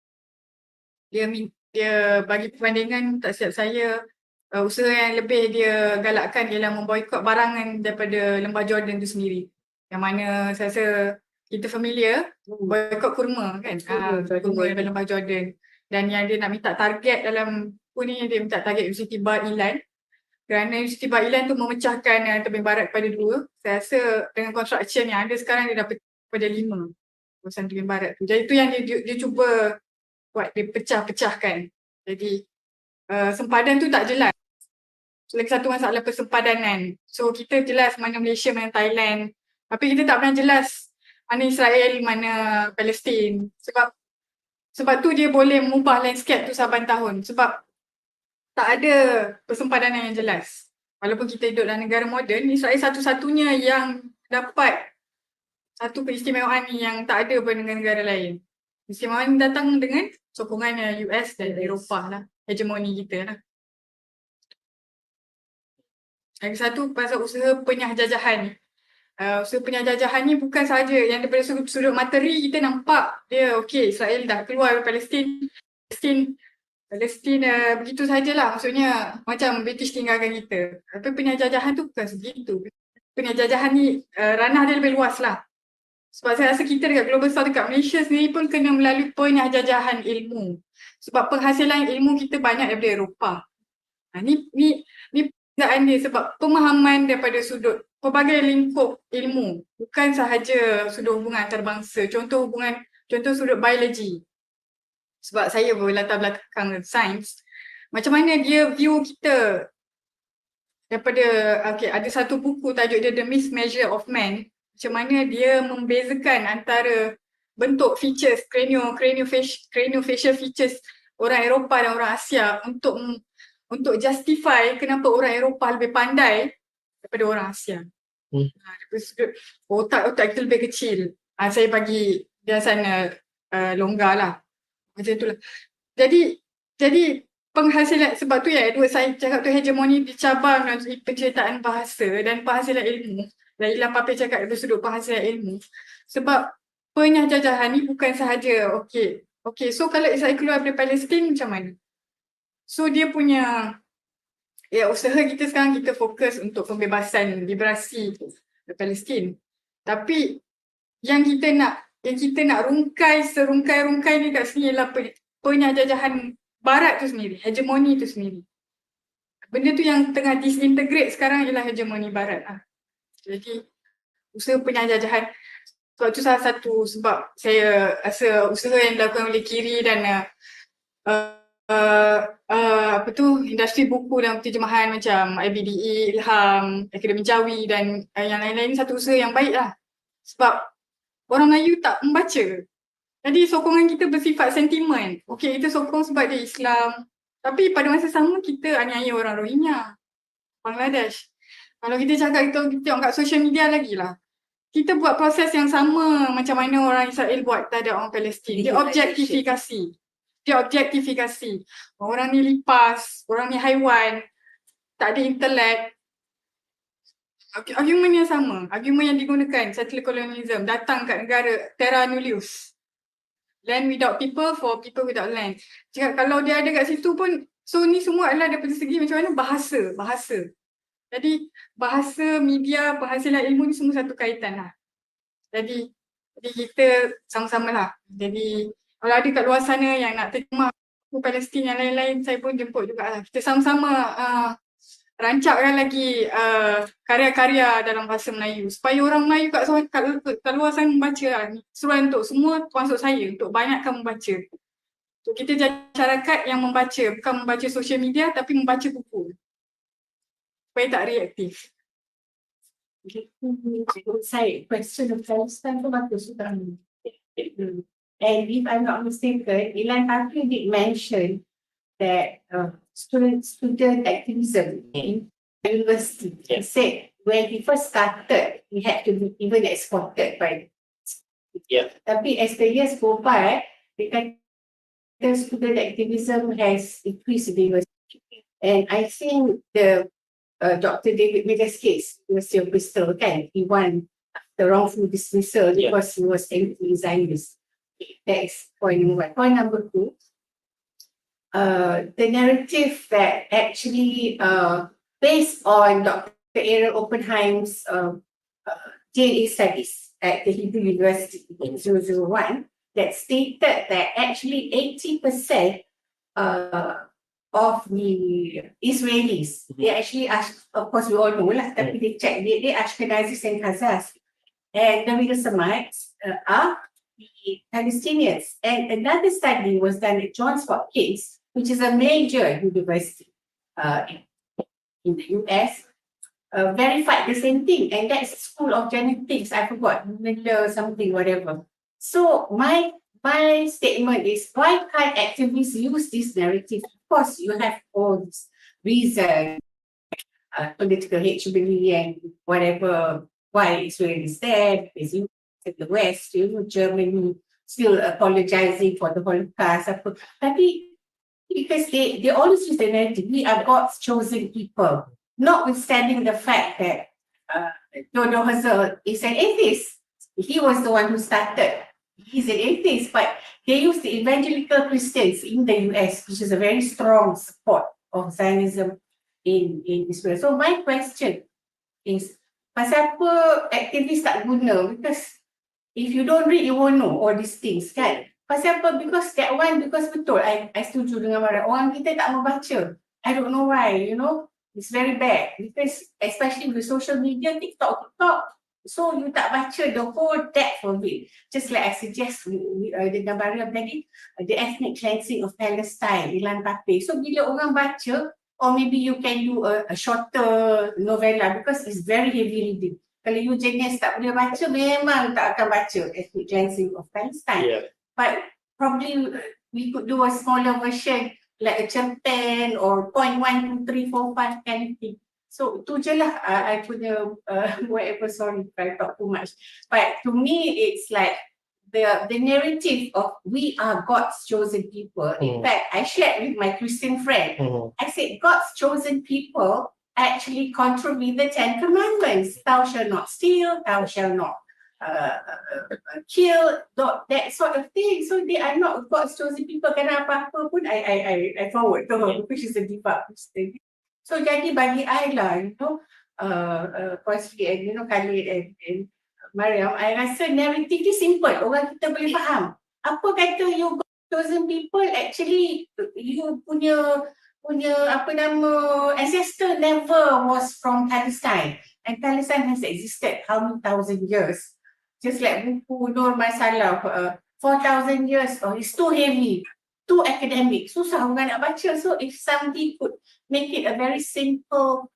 Dia bagi perbandingan, tak silap saya, usaha yang lebih dia galakkan ialah memboikot barangan daripada lembah Jordan tu sendiri. Yang mana saya rasa kita familiar, boikot kurma kan, kurma daripada lembah Jordan. Dan yang dia nak minta target dalam dia minta target Universiti Bar Ilan, kerana Universiti Bar Ilan tu memecahkan tebing barat kepada dua. Saya rasa dengan construction yang ada sekarang dia dah pada 5 kawasan tebing barat tu. Jadi tu yang dia cuba buat, dia pecah-pecahkan. Jadi sempadan tu tak jelas. So, lagi satu masalah persempadanan. So kita jelas mana Malaysia, mana Thailand, tapi kita tak pernah jelas mana Israel, mana Palestin. Sebab tu dia boleh mengubah landscape tu saban tahun. Sebab tak ada persempadanan yang jelas. Walaupun kita hidup dalam negara moden, Israel satu-satunya yang dapat satu keistimewaan ni yang tak ada pada negara-negara lain. Keistimewaan ni datang dengan sokongan US dan Eropah lah, hegemoni kita lah. Lagi satu pasal usaha penjajah-jajahan ni. Usaha penjajah-jajahan ni bukan sahaja yang daripada sudut materi kita nampak dia okey, Israel dah keluar dari Palestin begitu sajalah, maksudnya macam British tinggalkan kita. Tapi penjajahan tu bukan segitu. Penjajahan ni ranah dia lebih luas lah. Sebab saya rasa kita dekat Global South, dekat Malaysia sendiri pun kena melalui penjajahan ilmu. Sebab penghasilan ilmu kita banyak daripada Eropah. Ni perbezaan dia sebab pemahaman daripada sudut pelbagai lingkup ilmu. Bukan sahaja sudut hubungan antarabangsa. Contoh sudut biologi. Sebab saya berlatar belakang sains. Macam mana dia view kita daripada, ada satu buku tajuk dia The Mismeasure of Man. Macam mana dia membezakan antara bentuk features, craniofacial features orang Eropah dan orang Asia untuk justify kenapa orang Eropah lebih pandai daripada orang Asia. Daripada sudut otak kita lebih kecil. Saya bagi biasan longgar lah. Macam itulah. Jadi penghasilan, sebab tu Edward saya cakap tu hegemoni dicabar melalui penceritaan bahasa dan penghasilan ilmu. Dan Ilan Pape cakap dari sudut penghasilan ilmu. Sebab penjajahan ni bukan sahaja okey, so kalau Israel keluar dari Palestin macam mana? So dia punya usaha kita sekarang, kita fokus untuk pembebasan liberasi Palestin. Tapi yang kita nak rungkai serungkai-rungkai ni kat sini ialah penjajahan barat tu sendiri, hegemoni tu sendiri. Benda tu yang tengah disintegrate sekarang ialah hegemoni barat lah. Jadi usaha penjajahan, sebab tu salah satu sebab saya rasa usaha yang dilakukan oleh Kiri dan industri buku dan terjemahan macam IBDE, Ilham, Akademi Jawi dan yang lain-lain, satu usaha yang baik lah. Sebab orang Melayu tak membaca. Jadi sokongan kita bersifat sentimen. Okey, kita sokong sebab dia Islam. Tapi pada masa sama kita aniaya orang Rohingya, Bangladesh. Kalau kita cakap kita tengok kat social media lagi lah. Kita buat proses yang sama macam mana orang Israel buat terhadap orang Palestin. Dia objektifikasi. Orang ni lipas, orang ni haiwan, tak ada intelek. Argument yang sama, argument yang digunakan settler colonialism datang kat negara Terra Nullius. Land without people for people without land. Cakap kalau dia ada kat situ pun, so ni semua adalah daripada segi macam mana bahasa. Jadi bahasa, media, penghasilan ilmu ni semua satu kaitan lah. Jadi kita sama-sama lah. Jadi kalau ada kat luar sana yang nak terjemah buku Palestin yang lain-lain, saya pun jemput jugalah. Kita sama-sama rancakkan lagi karya-karya dalam bahasa Melayu supaya orang Melayu kat luar sana membaca lah. Seruan untuk semua, termasuk saya, untuk banyakkan membaca. So, kita jadi masyarakat yang membaca, bukan membaca social media tapi membaca buku supaya tak reaktif. Saya question of Palestine tu bagus juga. And if I'm not mistaken, Ilan Pape did mention that student activism in university. He said when he first started, he had to be even escorted by. Tapi as the years go by, the student activism has increased in the university. And I think Dr. David Miller's case, University of Bristol, he won the wrongful dismissal because he was anti-Zionist. That's point number one. Point number two, the narrative that actually based on Dr. Aaron Oppenheim's JA studies at the Hebrew University in 001 that stated that actually 80% of the Israelis, they actually of course we all know lah, tapi they check, they Ashkenazis and Khazars, and the Middle Semites are the Palestinians. And another study was done at Johns Hopkins, which is a major university in the US, verified the same thing, and that's School of Genetics, I forgot, Miller something, whatever. So my statement is, why can't activists use this narrative? Of course, you have all these reasons, political hegemony and whatever, why Israel is there, because in the West, Germany still apologizing for the Holocaust. Tapi because they always use the narrative, we are God's chosen people, notwithstanding the fact that Dodo Hazel is an atheist. He was the one who started. He's an atheist, but they use the evangelical Christians in the US, which is a very strong support of Zionism in Israel. So my question is, pasal apa aktivis tak guna? Because if you don't read, you won't know all these things, kan? Pasal apa? Because betul, I setuju dengan Mara. Orang kita tak mau baca. I don't know why, it's very bad. Because especially with social media, TikTok, so you tak baca the whole depth of it. Just like I suggest dengan Mariam tadi, the ethnic cleansing of Palestine, Ilan Pape. So bila orang baca, or maybe you can do a shorter novella because it's very heavy reading. Kalau you jenis tak boleh baca, memang tak akan baca ethnic cleansing of Palestine. Yeah. But probably we could do a smaller version like a cerpen or 0.1, 2, 3, 4, 5 kind of thing. So tu je lah I punya whatever, sorry if I talk too much. But to me it's like the narrative of we are God's chosen people. In fact, I shared with my Christian friend. I said God's chosen people actually contravene the 10 commandments. Thou shalt not steal, thou shalt not kill, that sort of thing. So they are not God's chosen people. Kerana apa-apa pun I forward to her, which is a devout Christian. So jadi bagi I lah, Kosri and Khalid and Mariam, I rasa narrative ni simple, orang kita boleh faham. Apa kata you chosen people, actually you punya ancestor never was from Palestine, and Palestine has existed how many thousand years? Just like buku Nur Masalah, 4,000 years, it's too heavy, too academic, susah orang nak baca. So if somebody could make it a very simple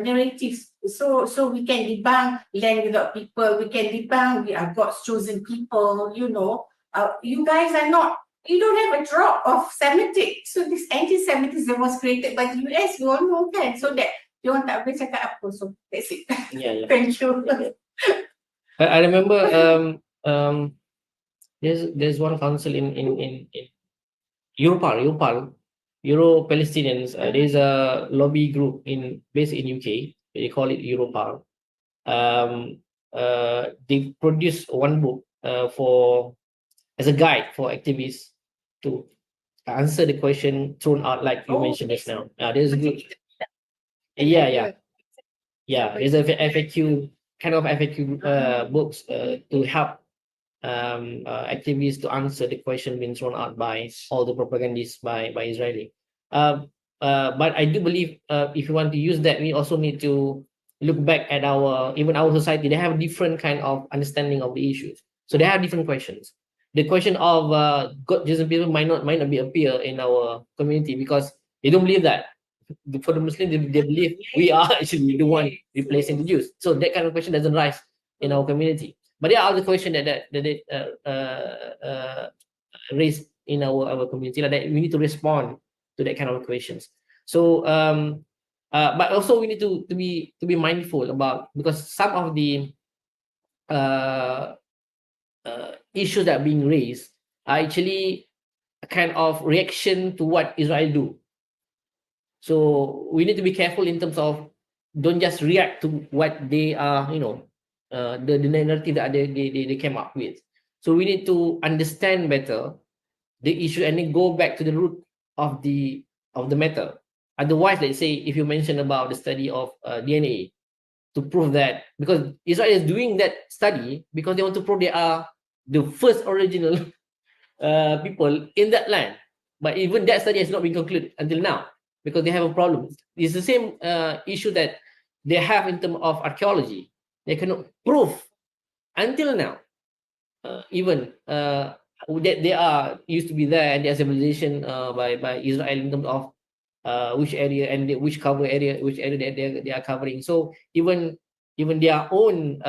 narrative, so we can debunk land without people, we can debunk we are God's chosen people, you guys are not, you don't have a drop of Semitic. So this anti-Semitism was created by the US, you all know, kan? So that you orang tak boleh cakap apa. So that's it. Yeah. Thank you. I remember there's one council in Europal, Euro-Palestinians. There's a lobby group based in UK. They call it Europal. They produced one book as a guide for activists to answer the question thrown out, like you mentioned just now. There's a group. Yeah. There's a FAQ kind of FAQ books to help activists to answer the question being thrown out by all the propagandists by Israeli. But I do believe if you want to use that, we also need to look back at our society. They have different kind of understanding of the issues. So they have different questions. The question of God chosen people might not be appear in our community because they don't believe that. For the Muslims, they believe we are actually the one replacing the Jews. So that kind of question doesn't rise in our community. But there are other questions that they raise in our community that we need to respond to that kind of questions. So, but also we need to be mindful about, because some of the issues that are being raised are actually a kind of reaction to what Israel do. So we need to be careful in terms of don't just react to what they are, the narrative that they came up with. So we need to understand better the issue and then go back to the root of the matter. Otherwise, let's say if you mention about the study of DNA to prove that, because Israel is doing that study because they want to prove they are the first original people in that land. But even that study has not been concluded until now because they have a problem. It's the same issue that they have in terms of archaeology. They cannot prove until now, even that they are used to be there and their civilization by Israel in terms of which area and which area that they are covering. So even their own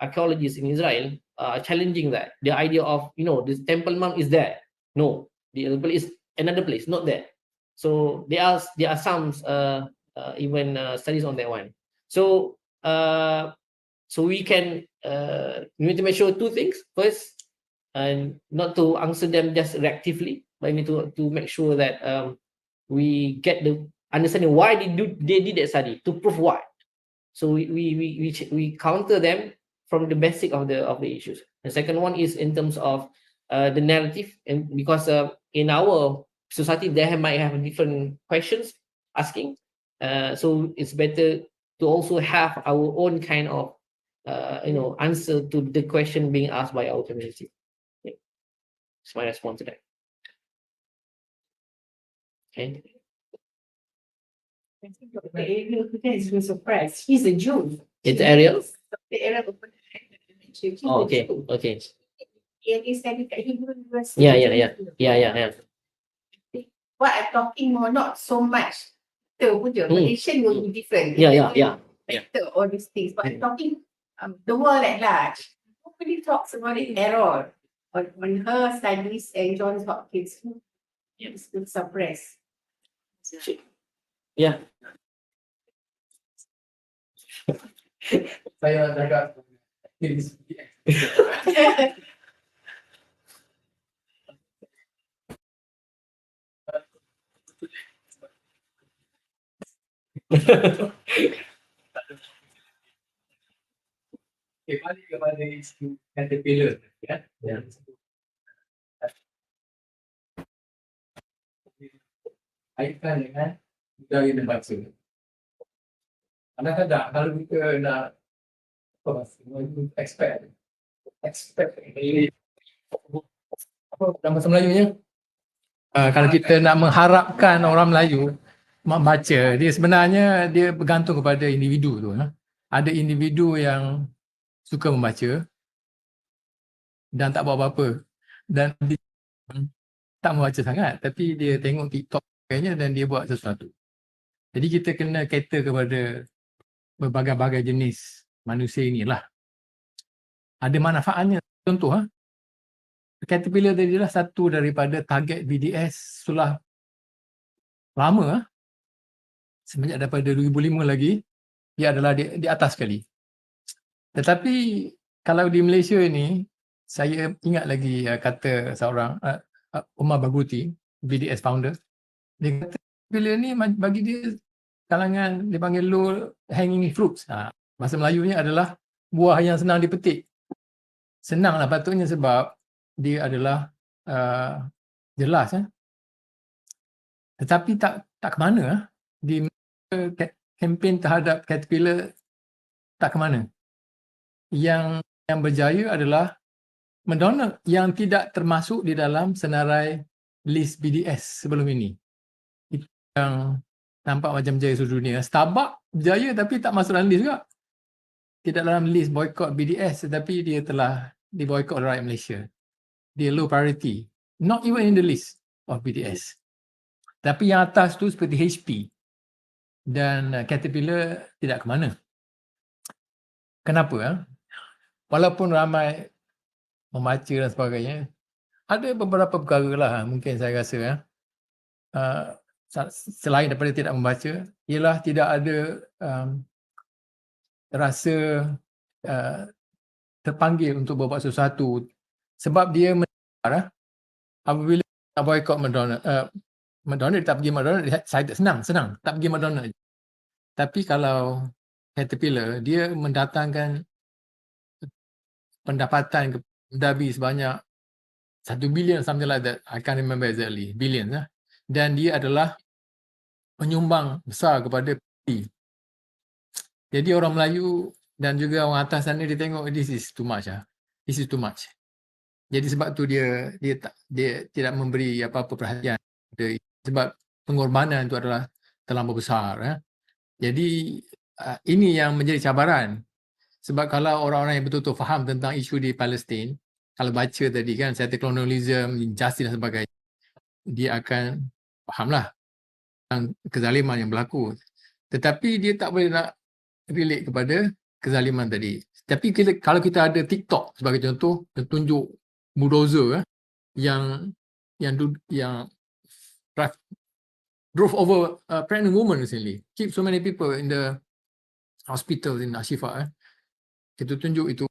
archaeologists in Israel are challenging that. The idea of, this Temple Mount is there. No, the temple is another place, not there. So there are some even studies on that one. So So we need to make sure two things. First, and not to answer them just reactively, but we need to make sure that we get the understanding why they did that study, to prove what. So we counter them from the basic of the issues. The second one is in terms of the narrative, and because in our society they might have different questions asking, so it's better to also have our own kind of answer to the question being asked by our community. Yeah. That's my response to that. Okay. I think Dr. Ariel is really surprised. He's a Jew. It's Ariel. Dr. Ariel opened he's Oh, a okay. Jew. Okay. He studied at Hebrew University. Yeah. What I'm talking more, not so much the Malaysian will be different. Yeah. Better all these things. But I'm talking the world at large. Nobody talks about it at all. On her studies and Johns Hopkins, it's still suppressed. Yeah. Saya jaga balik kepada isu caterpillar ya. Kaitkan dengan budaya membaca. Kadang-kadang kalau kita nak expect dalam bahasa Melayunya, kalau kita nak mengharapkan orang Melayu membaca, dia sebenarnya dia bergantung kepada individu tu. Ada individu yang suka membaca dan tak buat apa-apa, dan dia tak membaca sangat tapi dia tengok TikTok kayaknya dan dia buat sesuatu. Jadi kita kena cater kepada berbagai-bagai jenis manusia inilah. Ada manfaatnya. Contoh, Caterpillar tadi adalah satu daripada target BDS sudah lama. Semenjak daripada 2005 lagi, dia adalah di atas sekali. Tetapi kalau di Malaysia ini, saya ingat lagi kata seorang Umar Baguti, BDS founder, dia kata Caterpillar ni bagi dia kalangan dia panggil low hanging fruits. Bahasa Melayunya adalah buah yang senang dipetik. Senanglah patutnya sebab dia adalah jelas. Tetapi tak ke mana. Di kempen terhadap Caterpillar tak ke mana. Yang berjaya adalah McDonald yang tidak termasuk di dalam senarai list BDS sebelum ini. Itu yang nampak macam jaya seluruh dunia. Starbucks berjaya tapi tak masuk dalam list juga. Tidak dalam list boycott BDS tetapi dia telah diboycott oleh rakyat Malaysia. Dia low priority. Not even in the list of BDS. Tapi yang atas tu seperti HP dan Caterpillar tidak ke mana. Kenapa? Walaupun ramai membaca dan sebagainya, ada beberapa perkara lah mungkin saya rasa selain daripada tidak membaca, ialah tidak ada rasa terpanggil untuk berbuat sesuatu sebab dia mendengar apabila nak boycott McDonald tak pergi McDonald, saya senang tak pergi McDonald. Tapi kalau Caterpillar, dia mendatangkan pendapatan mendabi sebanyak 1 bilion, something like that. I can't remember exactly. Billion. Dan dia adalah penyumbang besar kepada PI. Jadi orang Melayu dan juga orang atas sana dia tengok this is too much. This is too much. Jadi sebab tu dia tidak memberi apa-apa perhatian. Sebab pengorbanan itu adalah terlampau besar. Jadi ini yang menjadi cabaran. Sebab kalau orang-orang yang betul-betul faham tentang isu di Palestin, kalau baca tadi kan, settler-colonialism, injustice dan sebagainya, dia akan fahamlah tentang kezaliman yang berlaku. Tetapi dia tak boleh nak relate kepada kezaliman tadi. Tapi kalau kita ada TikTok sebagai contoh, yang tunjuk bulldozer yang drove over a pregnant woman recently, keep so many people in the hospital in Ashifa. kita tunjuk itu,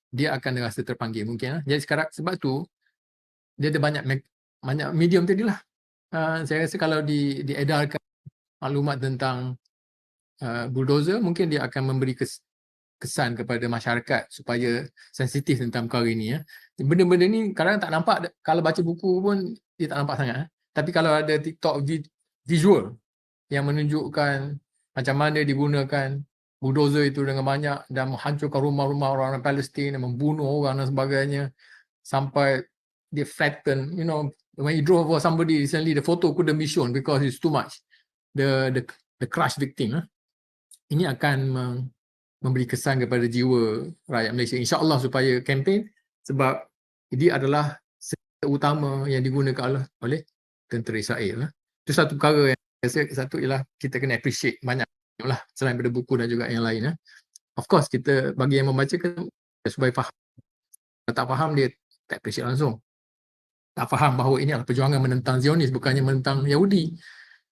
dia akan rasa terpanggil mungkin. Jadi sekarang sebab tu dia ada banyak medium tadi lah. Saya rasa kalau diedarkan maklumat tentang bulldozer, mungkin dia akan memberi kesan kepada masyarakat supaya sensitif tentang perkara ini. Benda-benda ni kadang tak nampak, kalau baca buku pun dia tak nampak sangat. Tapi kalau ada TikTok visual yang menunjukkan macam mana digunakan bulldozer itu dengan banyak dan menghancurkan rumah-rumah orang Palestin dan membunuh orang dan sebagainya sampai dia flatten, when you drove over somebody recently, the photo couldn't be shown because it's too much. The crash victim. Ini akan memberi kesan kepada jiwa rakyat Malaysia. InsyaAllah supaya kempen, sebab dia adalah senjata utama yang digunakan oleh tentera Israel. Itu satu perkara yang satu ialah kita kena appreciate banyak lah selain daripada buku dan juga yang lain. Of course kita bagi yang membaca supaya faham. Kalau tak faham dia tak appreciate langsung. Tak faham bahawa ini adalah perjuangan menentang Zionis, bukannya menentang Yahudi.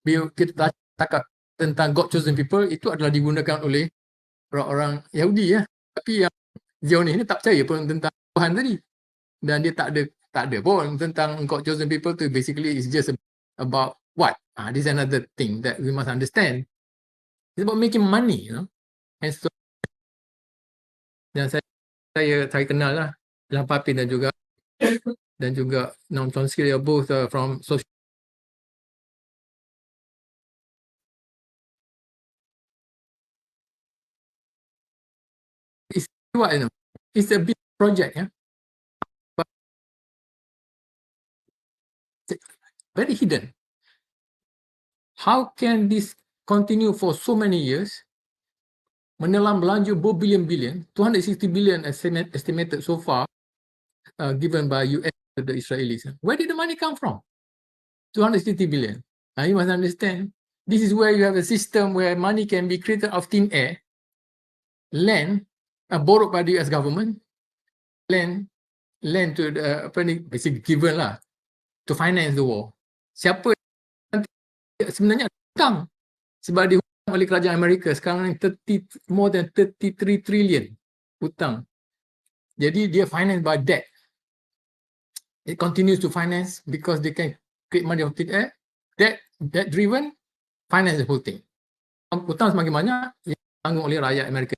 Bila kita cakap tentang God chosen people, itu adalah digunakan oleh orang Yahudi Tapi yang Zionis ni tak percaya pun tentang Tuhan tadi. Dan dia tak ada pun tentang God chosen people tu. Basically it's just about what? This is another thing that we must understand. It's about making money, And so, dan saya kenal lah Lam Papin dan juga Noam Chomsky, they are both from social. It's what it's a big project, but very hidden. How can this continue for so many years? Menelan belanja berbilion-bilion, 260 billion estimated so far, given by US to the Israelis. Where did the money come from? 260 billion. Now you must understand, this is where you have a system where money can be created out of thin air, land, borrowed by the US government, land to the basically given lah to finance the war. Siapa sebenarnya hutang sebab dihutang oleh kerajaan Amerika sekarang ni more than 33 trillion hutang. Jadi dia finance by debt. It continues to finance because they can create money out of thin air. Debt driven, finance the whole thing. Hutang semakin banyak yang ditanggung oleh rakyat Amerika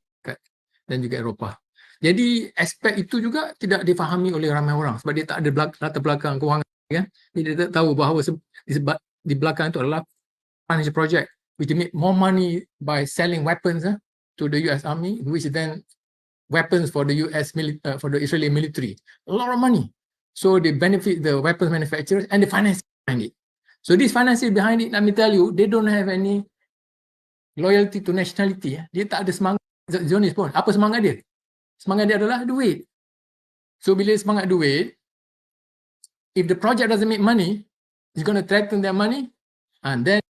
dan juga Eropah. Jadi aspek itu juga tidak difahami oleh ramai orang sebab dia tak ada latar belakang kewangan, kan. Dia tak tahu bahawa di belakang itu adalah financial project which make more money by selling weapons to the US Army, which then weapons for the for the Israeli military. A lot of money. So they benefit the weapons manufacturers and the finance behind it. So this financing behind it, let me tell you, they don't have any loyalty to nationality. Dia tak ada semangat Zionis pun. Apa semangat dia? Semangat dia adalah duit. So bila semangat duit, if the project doesn't make money, it's going to threaten their money, and then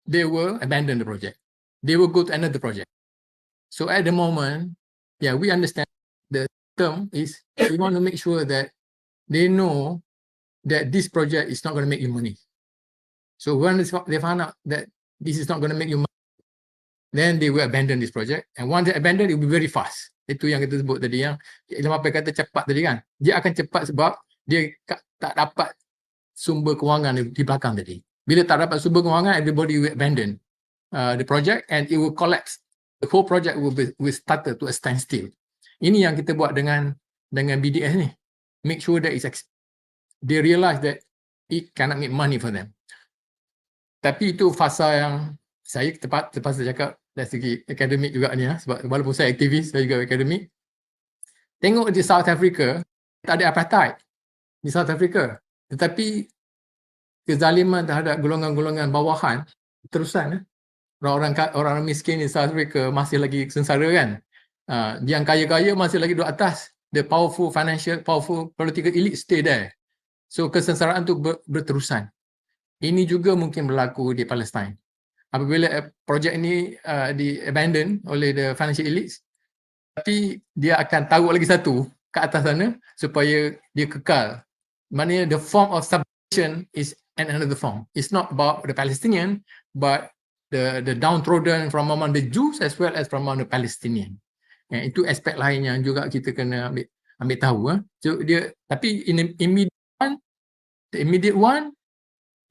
they will abandon the project. They will go to another project. So at the moment, we understand the term is we want to make sure that they know that this project is not going to make you money. So when they find out that this is not going to make you money, then they will abandon this project. And once they abandon, it will be very fast. Itu yang kita sebut tadi, yang Ilham Apa kata cepat tadi kan. Dia akan cepat sebab dia tak dapat sumber kewangan di belakang tadi. Bila tak dapat sumber kewangan, everybody will abandon the project and it will collapse. The whole project will start to a standstill. Ini yang kita buat dengan BDS ni. Make sure that they realize that it cannot make money for them. Tapi itu fasa yang saya terpaksa cakap dari segi akademik juga ni, sebab walaupun saya aktivis, saya juga akademik. Tengok di South Africa, tak ada apartheid di South Africa. Tetapi kezaliman terhadap golongan-golongan bawahan terusan. Orang miskin di South Africa masih lagi sengsara kan. Yang kaya-kaya masih lagi duduk atas. The powerful political elite stay there. So kesengsaraan tu berterusan. Ini juga mungkin berlaku di Palestine. Apabila projek ini di-abandon oleh the financial elites, tapi dia akan taruh lagi satu ke atas sana supaya dia kekal. Maknanya the form of subjugation is another form. It's not about the Palestinian, but the downtrodden from among the Jews as well as from among the Palestinian. Itu aspek lain yang juga kita kena ambil tahu. So dia, tapi in the immediate one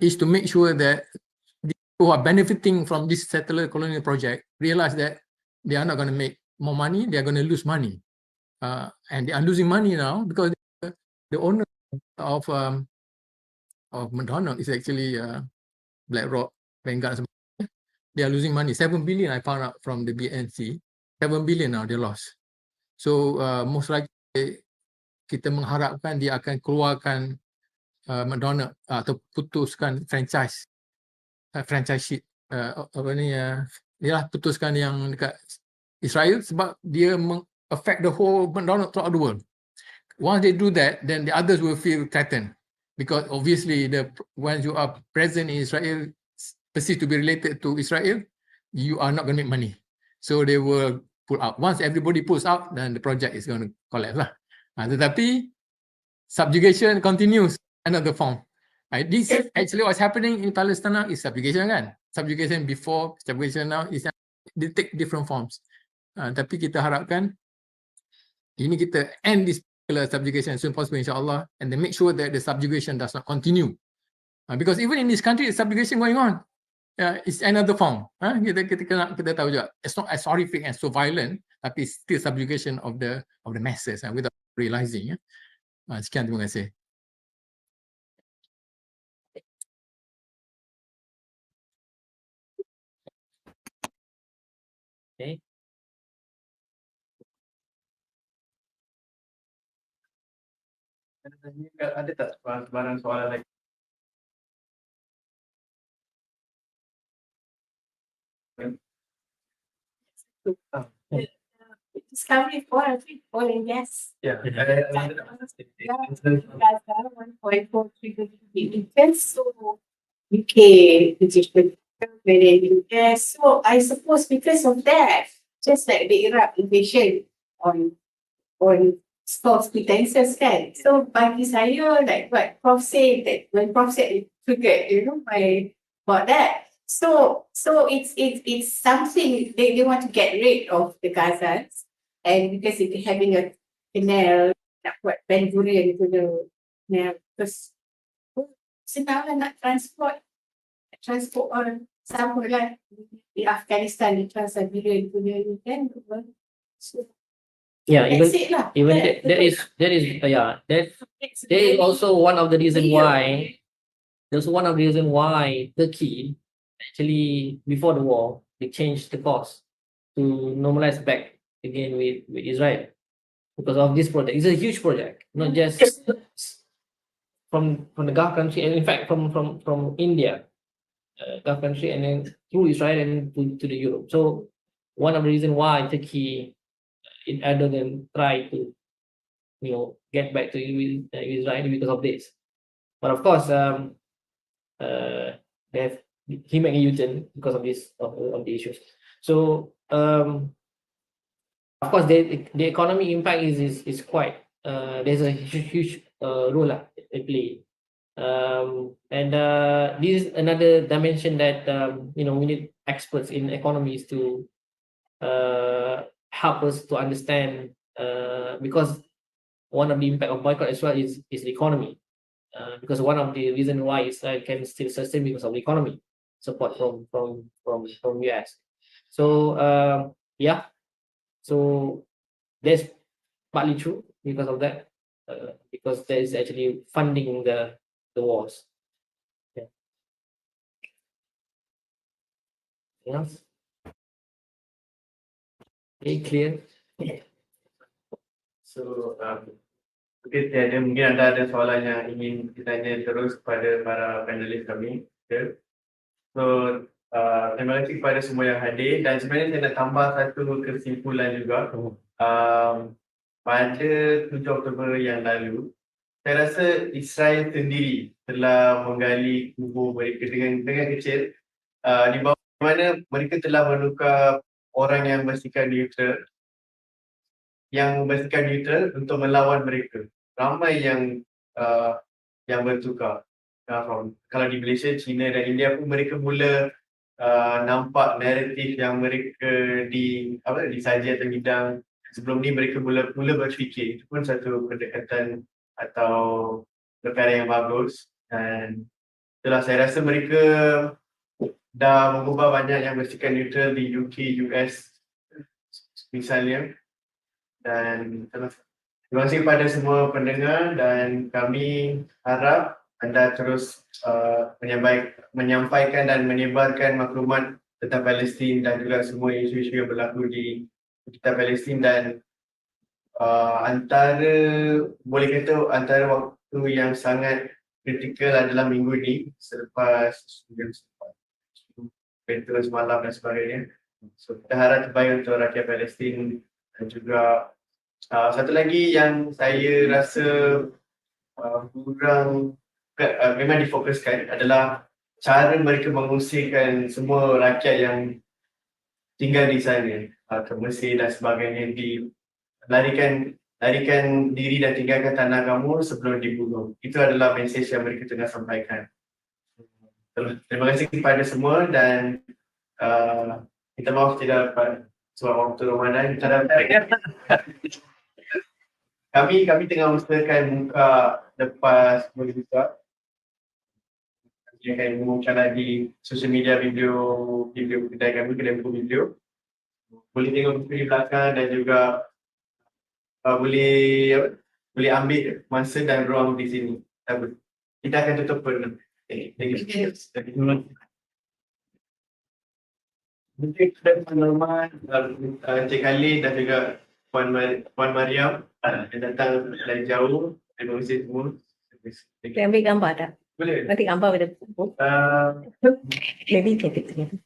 is to make sure that who are benefiting from this settler colonial project realize that they are not going to make more money, they are going to lose money. And they are losing money now because the owner of McDonald is actually BlackRock, Vanguard. They are losing money. 7 billion I found out from the BNC. 7 billion now they lost. So most likely kita mengharapkan dia akan keluarkan McDonald atau putuskan franchise sheet ialah putuskan yang dekat Israel sebab dia affect the whole McDonald throughout the world. Once they do that, then the others will feel threatened because obviously once you are present in Israel, perceived to be related to Israel, you are not going to make money. So they will pull out. Once everybody pulls out, then the project is going to collapse lah. Tetapi subjugation continues another form. This actually what's happening in Palestine now is subjugation kan. Subjugation before, subjugation now is they take different forms. Tapi kita harapkan ini kita end this particular subjugation as soon as possible insyaAllah, and then make sure that the subjugation does not continue. Because even in this country, the subjugation going on. It's another form. Kita tahu juga. It's not as horrific and so violent, tapi it's still subjugation of the masses without realizing. Sekian, terima kasih. Okay. Ada tak sebarang soalan lagi? Discovery for oil and gas. Yeah. 1.43 billion. So UK registered gas. So I suppose because of that, just like the Iraq invasion on stores utensils kan. So bagi saya, like what Prof said, that when Prof said triggered, about that. So it's something they want to get rid of the Gazans, and because it's having a canal, nak buat Ben Gurion to the canal, because senang lah nak transport orang sama lah di Afghanistan, di Trans-Siberian punya ni kan. So Yeah, that's it lah. that is also one of the reason why. There's one of the reason why Turkey actually before the war they changed the course to normalize back again with Israel because of this project. It's a huge project, not just from the Gulf country, and in fact from India, Gulf country, and then through Israel and to the Europe. So one of the reason why Turkey in Erdogan try to get back to Israel because of this. But of course he made a U-turn because of this of the issues. So of course the economic impact is quite there's a huge role they play. And this is another dimension that we need experts in economies to help us to understand, because one of the impact of boycott as well is the economy, because one of the reason why Israel can still sustain because of the economy support from US. So so that's partly true because of that, because there is actually funding the wars. Yeah. Anything else? Okay, clear. So mungkin anda ada soalan yang ingin ditanya terus kepada para panelis kami. Okay. So terima kasih kepada semua yang hadir, dan sebenarnya saya nak tambah satu kesimpulan juga. Pada 7 Oktober yang lalu, saya rasa Israel sendiri telah menggali kubur mereka dengan kecil, di bawah mana mereka telah menukar orang yang bersikap neutral untuk melawan mereka. Ramai yang bertukar. Kalau di Malaysia, China dan India pun mereka mula nampak naratif yang mereka disaji atau bidang sebelum ni mereka mula berfikir. Itu pun satu pendekatan atau perkara yang bagus, dan itulah saya rasa mereka dah mengubah banyak yang bersikap neutral di UK, US misalnya. Dan terima kasih kepada semua pendengar, dan kami harap anda terus menyampaikan dan menyebarkan maklumat tentang Palestin dan juga semua isu-isu yang berlaku di sekitar Palestin. Dan boleh kata antara waktu yang sangat kritikal adalah minggu ni selepas bentuk semalam dan sebagainya. So kita harap terbaik untuk rakyat Palestin. Dan juga satu lagi yang saya rasa kurang memang difokuskan adalah cara mereka mengusirkan semua rakyat yang tinggal di sana ke Mesir dan sebagainya, larikan diri dan tinggalkan tanah kamu sebelum dibunuh. Itu adalah mesej yang mereka tengah sampaikan. Terima kasih kepada semua, dan kita maaf tidak dapat sebab waktu Ramadan kita dapat. Kami tengah usahakan buka lepas boleh buka. Kami akan mengumumkan lagi social media video kedai kami, kedai buku video. Boleh tengok buku di belakang, dan juga boleh ambil masa dan ruang di sini. Kita akan tutup pun. Thank you. Mungkin kepada teman-teman, Encik Khalid dan juga Puan Mariam yang datang dari jauh. Terima kasih semua. Boleh ambil gambar tak? Boleh. Nanti gambar pada buku. Maybe you can take together.